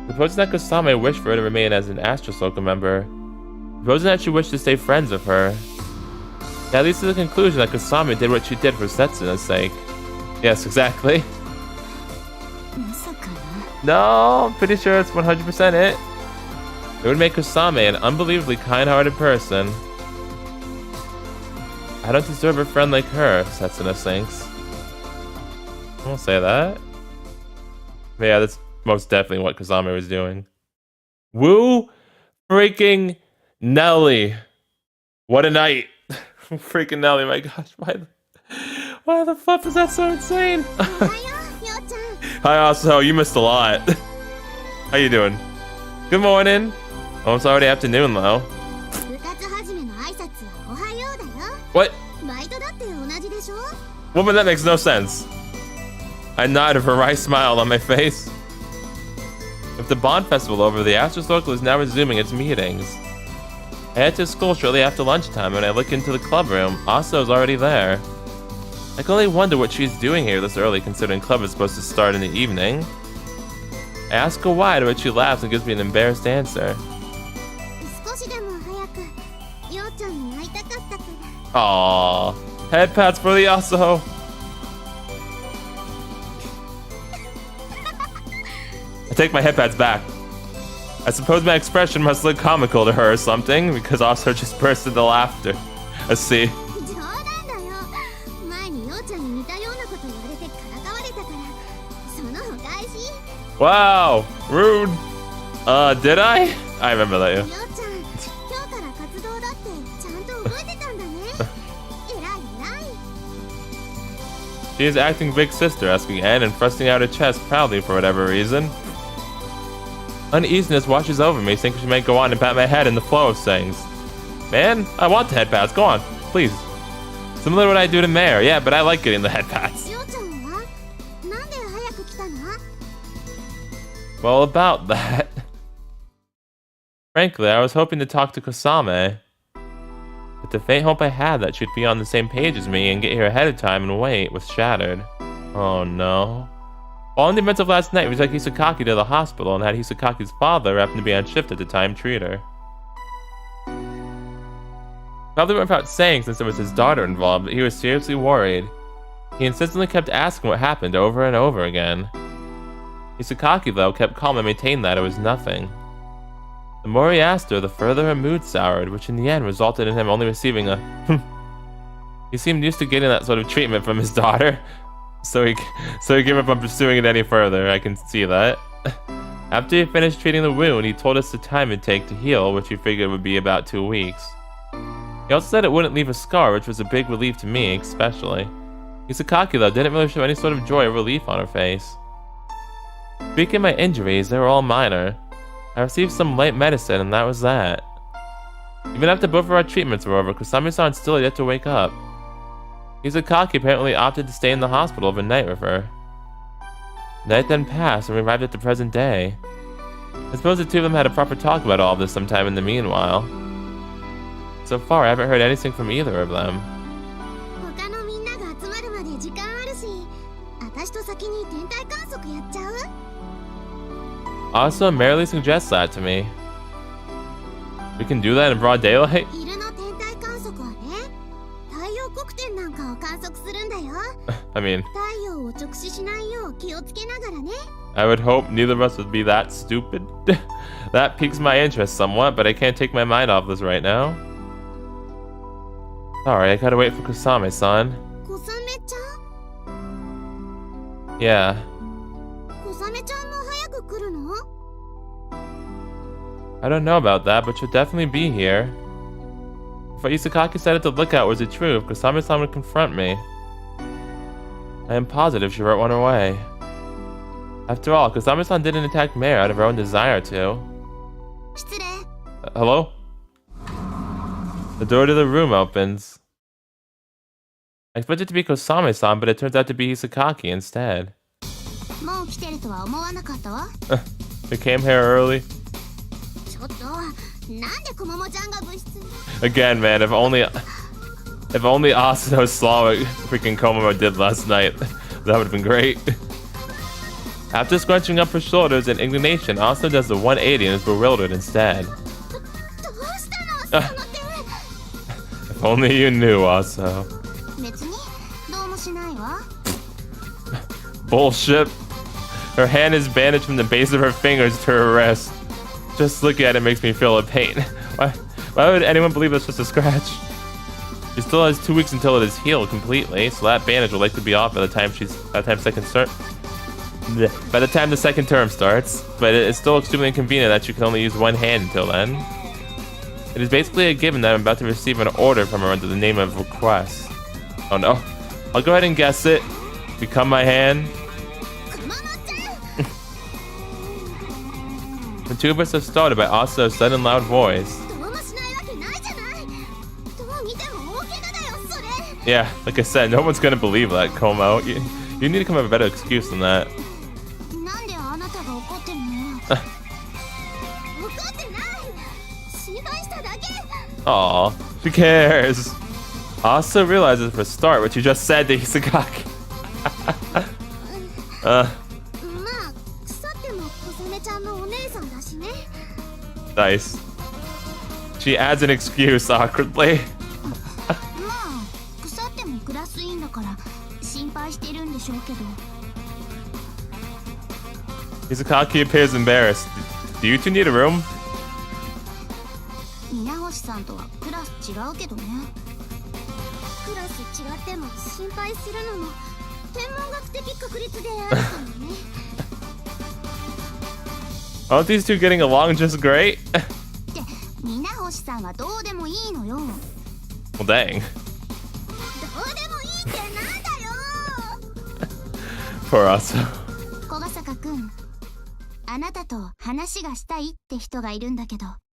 Supposing that Kusame wished for her to remain as an Astral Circle member, supposing that she wished to stay friends with her, that leads to the conclusion that Kusame did what she did for Setsuna's sake. Yes, exactly. No, I'm pretty sure it's 100% it. It would make Kusame an unbelievably kind-hearted person. I don't deserve a friend like her, Setsuna thinks. I won't say that. But yeah, that's most definitely what Kusame was doing. Woo freaking Nelly. What a night. Freaking Nelly, my gosh, why the fuck is that so insane? Hi, also, you missed a lot. How you doing? Good morning. Oh, it's already afternoon, though. What? Woman, that makes no sense. I nodded with a wry smile on my face. With the Bond Festival over, the Astral Circle is now resuming its meetings. I head to school shortly after lunchtime, and when I look into the club room, Aso is already there. I can only wonder what she's doing here this early, considering club is supposed to start in the evening. I ask her why, to which she laughs and gives me an embarrassed answer. Aww, head pats for the Aso. I take my head pats back. I suppose my expression must look comical to her or something, because Aso just burst into laughter. Let's see. Wow, rude. Did I? I remember that, yeah. She is acting big sister, asking Anne and thrusting out her chest proudly for whatever reason. Uneasiness washes over me, thinking she might go on and pat my head in the flow of things. Man, I want the head pats. Go on, please. Similar to what I do to Mare. Yeah, but I like getting the head pats. Well, about that. Frankly, I was hoping to talk to Kusame. But the faint hope I had that she'd be on the same page as me and get here ahead of time and wait was shattered. Oh no. Following the events of last night, we took Hisakaki to the hospital and had Hisakaki's father, who happened to be on shift at the time, treat her. Probably went without saying since there was his daughter involved, but he was seriously worried. He insistently kept asking what happened over and over again. Hisakaki, though, kept calm and maintained that it was nothing. The more he asked her, the further her mood soured, which in the end resulted in him only receiving a He seemed used to getting that sort of treatment from his daughter, so he gave up on pursuing it any further. I can see that. After he finished treating the wound, he told us the time it'd take to heal, which he figured would be about 2 weeks. He also said it wouldn't leave a scar, which was a big relief to me, especially. Hisakaki, though, didn't really show any sort of joy or relief on her face. Speaking of my injuries, they were all minor. I received some light medicine, and that was that. Even after both of our treatments were over, Kusame-san still had yet to wake up. Hisakaki apparently opted to stay in the hospital overnight with her. Night then passed, and we arrived at the present day. I suppose the two of them had a proper talk about all this sometime in the meanwhile. So far, I haven't heard anything from either of them. Also, merely suggests that to me. We can do that in broad daylight? I mean, I would hope neither of us would be that stupid. That piques my interest somewhat, but I can't take my mind off this right now. Sorry, I gotta wait for Kusame-san. Yeah. I don't know about that, but she'll definitely be here. If what Hisakaki said at the lookout was the truth, Kusame-san would confront me. I am positive she wrote one away. After all, Kusame-san didn't attack Mare out of her own desire to. Hello? The door to the room opens. I expected it to be Kusame-san, but it turns out to be Hisakaki instead. They came here early. Again, man, if only Asano saw what freaking Komomo did last night, that would have been great. After scrunching up her shoulders in indignation, Asano does the 180 and is bewildered instead. If only you knew, Asano. Bullshit. Her hand is bandaged from the base of her fingers to her wrist. Just looking at it makes me feel a pain. Why would anyone believe that's just a scratch? She still has 2 weeks until it is healed completely, so that bandage will likely be off by the time the second term starts. But it's still extremely inconvenient that she can only use one hand until then. It is basically a given that I'm about to receive an order from her under the name of request. Oh no. I'll go ahead and guess it. Become my hand. The two of us are started by Asano's sudden loud voice. Yeah, like I said, no one's gonna believe that, Komo. You need to come up with a better excuse than that. Aw, who cares? Asa realizes for a start what you just said to Hisakaki. Nice. She adds an excuse awkwardly. Hisakaki appears embarrassed. Do you two need a room? Aren't these two getting along just great? Well, dang. Poor Asa.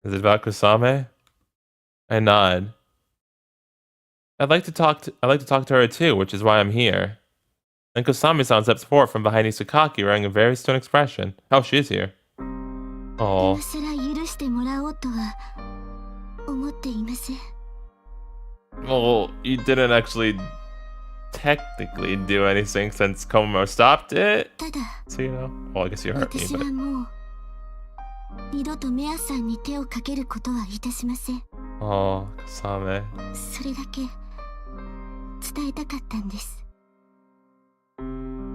Is it about Kusame? I nod. I'd like to talk to her too, which is why I'm here. And Kusame-san steps forward from behind Isakaki wearing a very stern expression. Oh, she is here. Oh. Well, you didn't actually technically do anything since Komomo stopped it. So, you know. Well, I guess you hurt me, but... Oh, Kusame.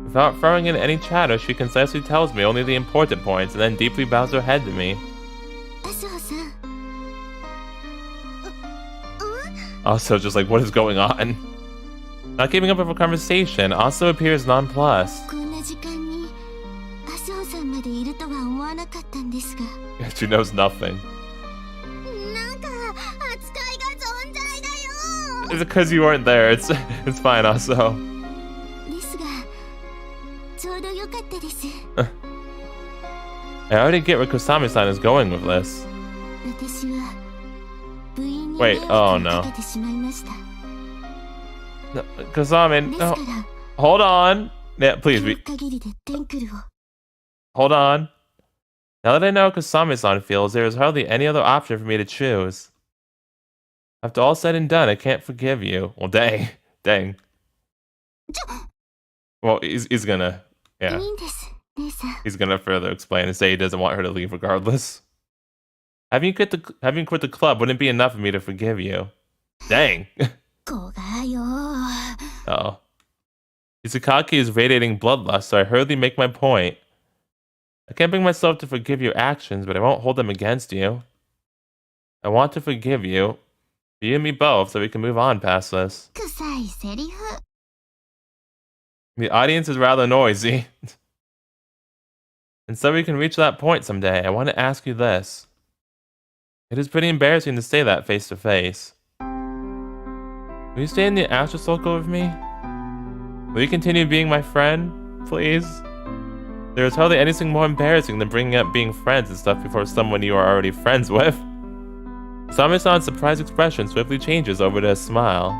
Without throwing in any chatter, she concisely tells me only the important points and then deeply bows her head to me. Also, just like, what is going on? Not keeping up with a conversation, also appears nonplussed. She knows nothing. It's because you weren't there. It's fine, also. I already get where Kusame-san is going with this. Wait, oh no. No, Kusame, no. Hold on. Yeah, please. Hold on. Now that I know how Kusame-san feels, there is hardly any other option for me to choose. After all said and done, I can't forgive you. Well, dang. Dang. Well, he's gonna... Yeah. He's gonna further explain and say he doesn't want her to leave regardless. Having quit the club wouldn't be enough for me to forgive you. Dang. Oh. Isakaki is radiating bloodlust, so I hurriedly make my point. I can't bring myself to forgive your actions, but I won't hold them against you. I want to forgive you. You and me both, so we can move on past this. The audience is rather noisy. And so we can reach that point someday. I want to ask you this. It is pretty embarrassing to say that face to face. Will you stay in the Astro Circle with me? Will you continue being my friend, please? There is hardly anything more embarrassing than bringing up being friends and stuff before someone you are already friends with. Same-san's surprised expression swiftly changes over to a smile.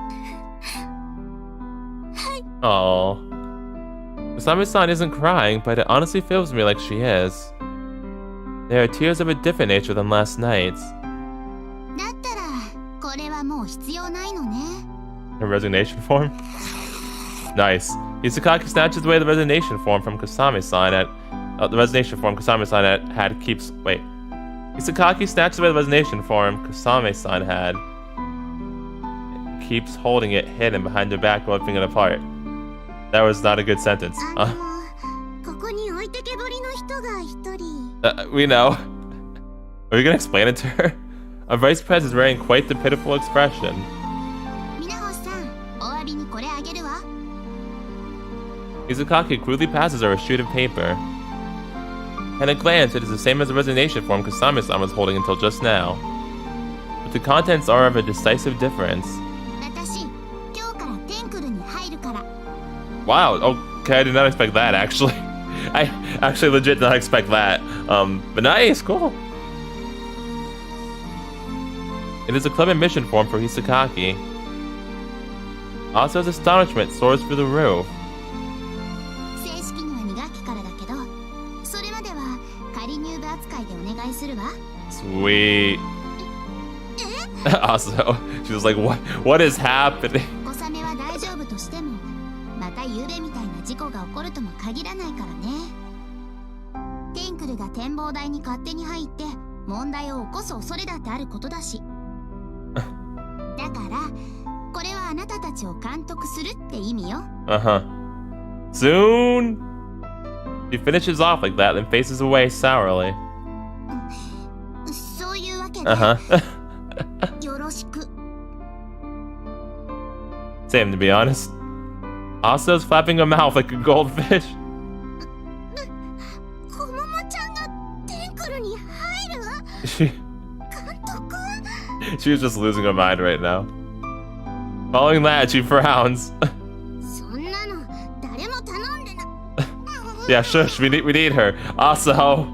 Aww. Same-san isn't crying, but it honestly feels to me like she is. There are tears of a different nature than last night's. Her resignation form? Nice. Isakaki snatches away the resignation form from Kusame-san the resignation form Kusame-san had keeps... Wait. Isakaki snatches away the resignation form Kusame-san had. Keeps holding it hidden behind her back while ripping it apart. That was not a good sentence. We know. Are you gonna explain it to her? Our vice president is wearing quite the pitiful expression. Izukaki crudely passes her a sheet of paper. At a glance, it is the same as the resignation form Kusame-san was holding until just now. But the contents are of a decisive difference. Wow, okay, I did not expect that, actually. I actually legit did not expect that. But nice, cool. It is a club admission form for Hisakaki. Asa's astonishment soars through the roof. Sweet. Also, she was like, what is happening? Soon? She finishes off like that, then faces away sourly. Same, to be honest. Asa's flapping her mouth like a goldfish. こももちゃんがテンクルに入る？ She 監督？ was just losing her mind right now. Following that, she frowns. そんなの誰も頼んでな。Yeah, shush, we need her. Aso.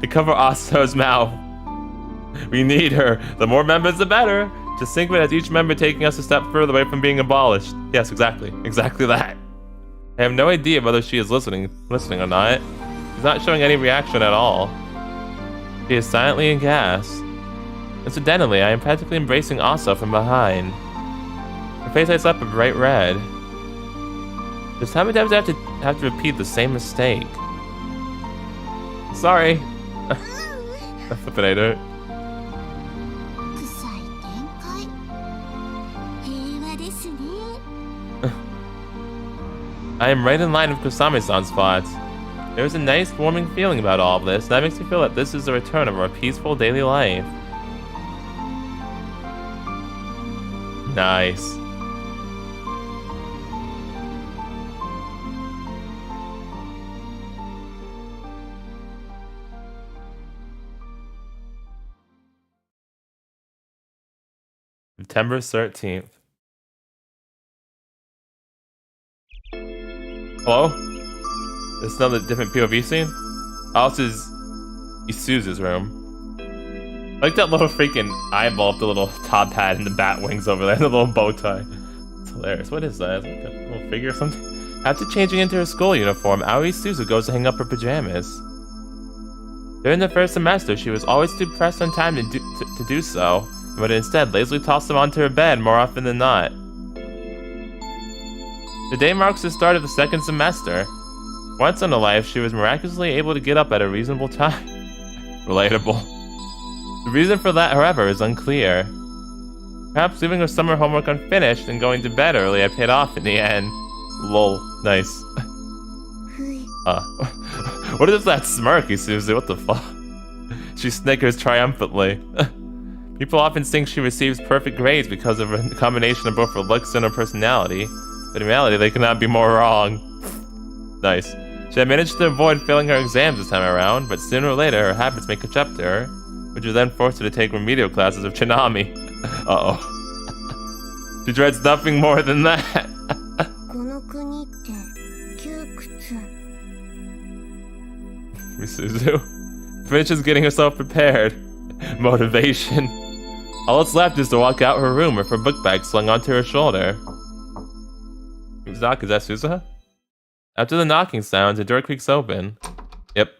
I cover Aso's mouth. We need her. The more members, the better. Just think of it as each member taking us a step further away from being abolished. Yes, exactly. Exactly that. I have no idea whether she is listening or not. She's not showing any reaction at all. She is silently aghast. Incidentally, I am practically embracing Asa from behind. Her face lights up a bright red. Just how many times do I have to repeat the same mistake? Sorry. I flip it at her. 臭い展開。平和ですね。I am right in line with Kusami-san's thoughts. There is a nice, warming feeling about all of this. That makes me feel that this is the return of our peaceful daily life. Nice. September 13th. Hello? This is another different POV scene? Oh, this is Isuzu's room. I like that little freaking eyeball with the little top hat and the bat wings over there, and the little bow tie. It's hilarious. What is that? Is that like a little figure or something? After changing into her school uniform, Aoi Isuzu goes to hang up her pajamas. During the first semester, she was always too pressed on time to do so, but instead lazily tossed them onto her bed more often than not. The day marks the start of the second semester. Once in her life, she was miraculously able to get up at a reasonable time. Relatable. The reason for that, however, is unclear. Perhaps leaving her summer homework unfinished and going to bed early had paid off in the end. Lol. Nice. What is that smirk, Isuzu? What the fuck? She snickers triumphantly. People often think she receives perfect grades because of a combination of both her looks and her personality, but in reality, they cannot be more wrong. Nice. She had managed to avoid failing her exams this time around, but sooner or later, her habits may catch up to her, which would then force her to take remedial classes of Chinami. Uh-oh. She dreads nothing more than that. Misuzu finishes getting herself prepared. Motivation. All that's left is to walk out her room with her book bag slung onto her shoulder. Zak, is that Suzuha? After the knocking sounds, a door creaks open. Yep.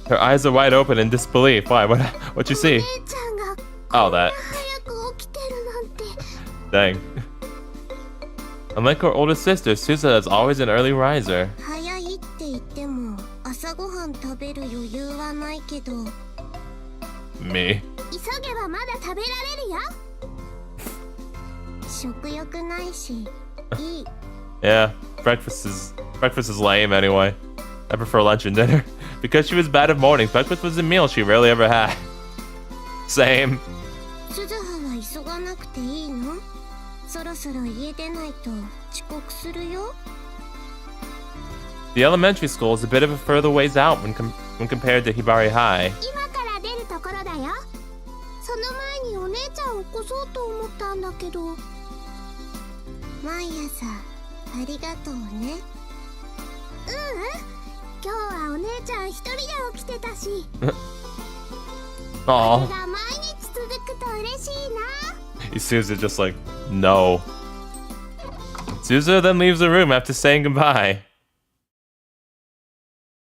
Her eyes are wide open in disbelief. Why? What'd you see? Oh, that. Dang. Unlike her older sister, Suzuha is always an early riser. Me. Yeah, breakfast is lame anyway. I prefer lunch and dinner. Because she was bad at mornings, breakfast was a meal she rarely ever had. Same. The elementary school is a bit of a further ways out when compared to Hibari High. Aww. Isuzu just like, no. Suzuha then leaves the room after saying goodbye.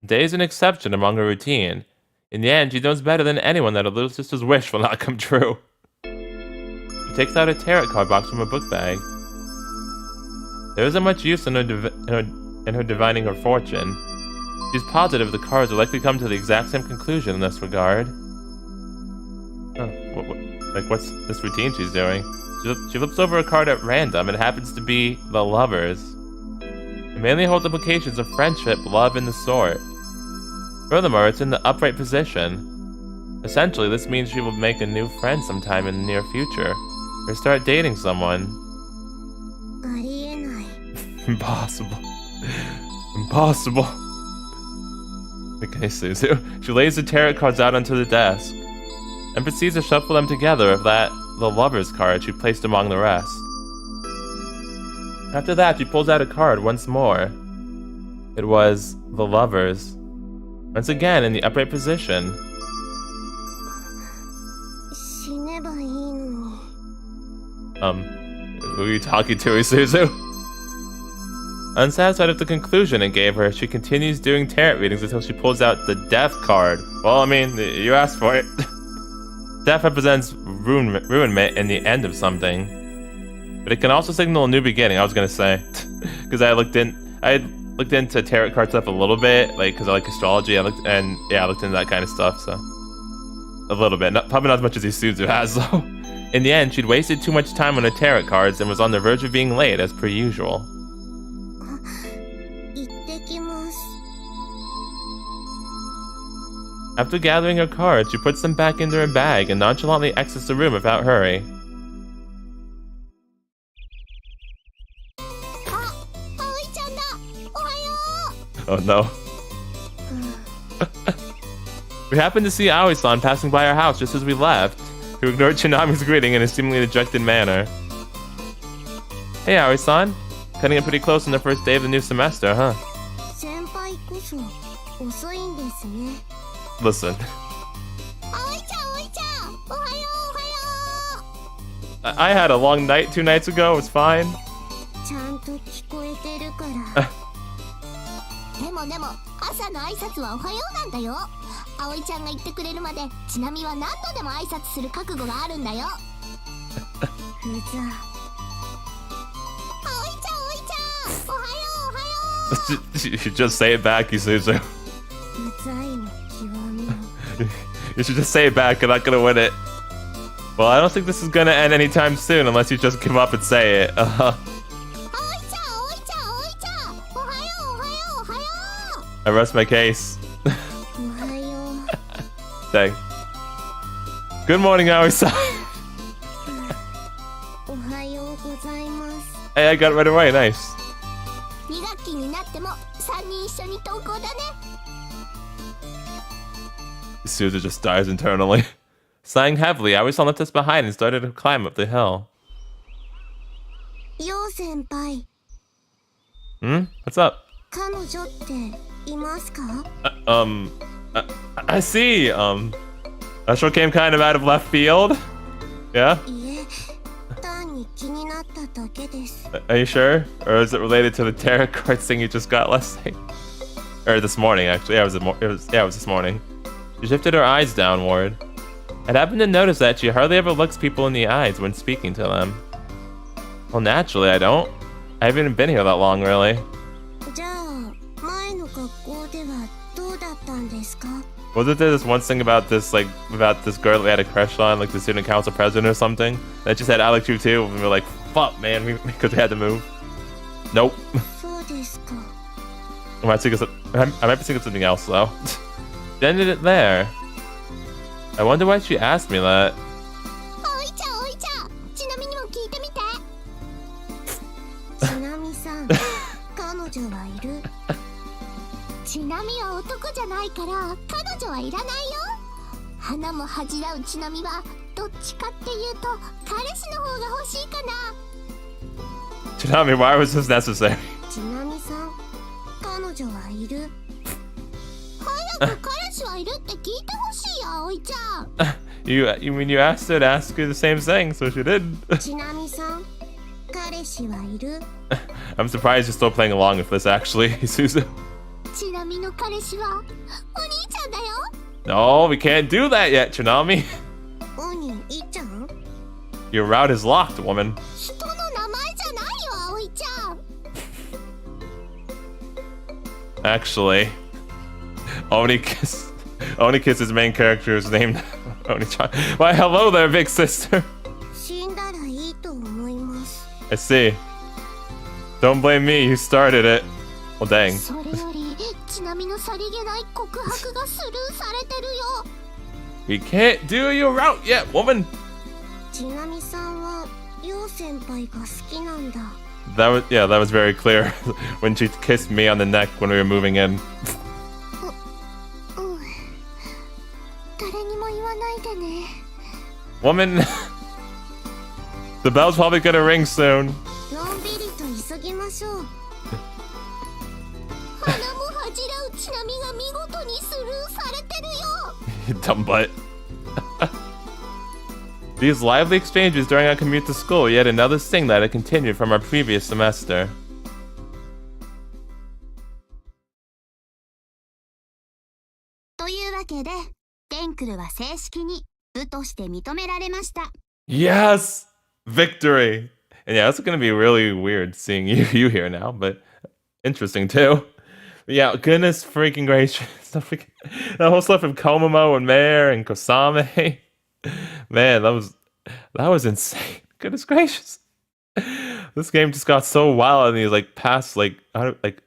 Day is an exception among her routine. In the end, she knows better than anyone that her little sister's wish will not come true. She takes out a tarot card box from her book bag. There isn't much use in her divining her fortune. She's positive the cards will likely come to the exact same conclusion in this regard. What's this routine she's doing? She flips over a card at random and it happens to be the Lovers. It mainly holds implications of friendship, love, and the sort. Furthermore, it's in the upright position. Essentially, this means she will make a new friend sometime in the near future, or start dating someone. ありえない。 Impossible. Impossible. Okay, Suzu. She lays the tarot cards out onto the desk and proceeds to shuffle them together with the lover's card she placed among the rest. After that, she pulls out a card once more. It was the lover's. Once again in the upright position. 死ねばいいのに。 Who are you talking to, Isuzu? Unsatisfied with the conclusion it gave her, she continues doing tarot readings until she pulls out the death card. Well, I mean, you asked for it. Death represents ruinment and the end of something. But it can also signal a new beginning, I was gonna say. Because I looked into tarot card stuff a little bit, like, because I like astrology. I looked into that kind of stuff, so. A little bit. Probably not as much as Isuzu has, though. In the end, she'd wasted too much time on her tarot cards and was on the verge of being late, as per usual. 行ってきます。 After gathering her cards, she puts them back into her bag and nonchalantly exits the room without hurry. あ、葵ちゃんだ。おはよう。 Oh no. We happened to see Aoi-san passing by our house just as we left, who ignored Chinami's greeting in a seemingly dejected manner. Hey Aoi-san. Cutting it pretty close on the first day of the new semester, huh? 先輩こそ遅いんですね。 Listen. 葵ちゃん、葵ちゃん。おはよう、おはよう。 I had a long night 2 nights ago, it was fine. ちゃんと聞こえてるから。でも朝の挨拶はおはようなんだよ。葵ちゃんが言ってくれるまでちなみは何度でも挨拶する覚悟があるんだよ。うざ。葵ちゃん、葵ちゃん。おはよう、おはよう。 You should just say it back, Isuzu. うざいの極み。 You should just say it back, you're not gonna win it. Well, I don't think this is gonna end anytime soon unless you just give up and say it. I rest my case. Dang. Good morning, Aoi-san. Hey, I got it right away, nice. 2学期になっても3人一緒に登校だね。 Suzu just dies internally. Sighing heavily, Aoi-san left us behind and started to climb up the hill. よう先輩。 What's up? 彼女っていますか？ I see. That sure came kind of out of left field. Yeah? いえ、単に気になっただけです。 Are you sure? Or is it related to the tarot card thing you just got last night? Or this morning, actually. Yeah, it was this morning. She shifted her eyes downward. I'd happened to notice that she hardly ever looks people in the eyes when speaking to them. Well, naturally, I don't. I haven't even been here that long, really. じゃあ、前の学校ではどうだったんですか？ Wasn't there this one thing about this girl that we had a crush on, like the student council president or something? That just said, I like you too, and we were like, fuck, man, because we had to move. Nope. そうですか。 I might be thinking of something else, though. She ended it there. I wonder why she asked me that. 葵ちゃん、葵ちゃん、ちなみにも聞いてみて。ちなみさん、彼女はいる？ちなみは男じゃないから彼女はいらないよ。花も恥じらうちなみはどっちかっていうと彼氏の方が欲しいかな。 Chinami, why was this necessary? ちなみさん、彼女はいる？早く彼氏はいるって聞いてほしいよ、葵ちゃん。You mean you asked her to ask her the same thing, so she did. ちなみさん、彼氏はいる？ I'm surprised you're still playing along with this, actually, Suzu. ちなみの彼氏はお兄ちゃんだよ。 No, we can't do that yet, Chinami. お兄ちゃん？ Your route is locked, woman. 人の名前じゃないよ、葵ちゃん。 Actually, Onikiss' main character is named Oni-chan. Why, hello there, big sister. 死んだらいいと思います。 I see. Don't blame me, you started it. Well, dang. それよりちなみののさりげない告白がスルーされてるよ。 We can't do your route yet, woman. ちなみさんは陽先輩が好きなんだ。 That was very clear when she kissed me on the neck when we were moving in. うん。誰にも言わないでね。 Woman, the bell's probably gonna ring soon. のんびりと急ぎましょう。花も恥じらうちなみが見事にスルーされてるよ。 Dumb butt. These lively exchanges during our commute to school, yet another thing that had continued from our previous semester. というわけで、テンクルは正式に部として認められました。 Yes! Victory! And yeah, it's gonna be really weird seeing you here now, but interesting too. Yeah, goodness freaking gracious. That whole stuff of Komomo and Mare and Kosame. Man, that was insane. Goodness gracious. This game just got so wild in these past I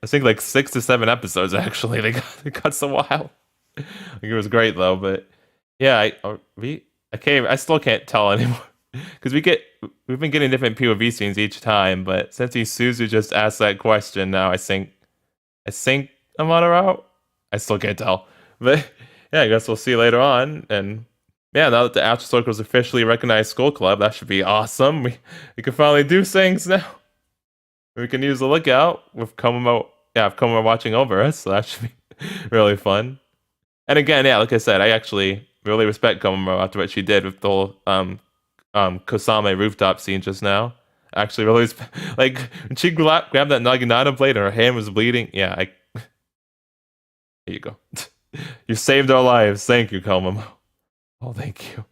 think 6 to 7 episodes actually. They got so wild. It was great though, but yeah, I still can't tell anymore. Because we've been getting different POV scenes each time, but since Isuzu just asked that question now, I think I'm on a route. I still can't tell. But yeah, I guess we'll see later on. And yeah, now that the Astro Circle's officially recognized school club, that should be awesome. We can finally do things now. We can use the lookout with Komomo watching over us, so that should be really fun. And again, yeah, like I said, I actually really respect Komomo after what she did with the whole Kosame rooftop scene just now. Actually, really, when she grabbed that Naginata blade and her hand was bleeding. Yeah, here you go. You saved our lives. Thank you, Komomo. Oh, thank you.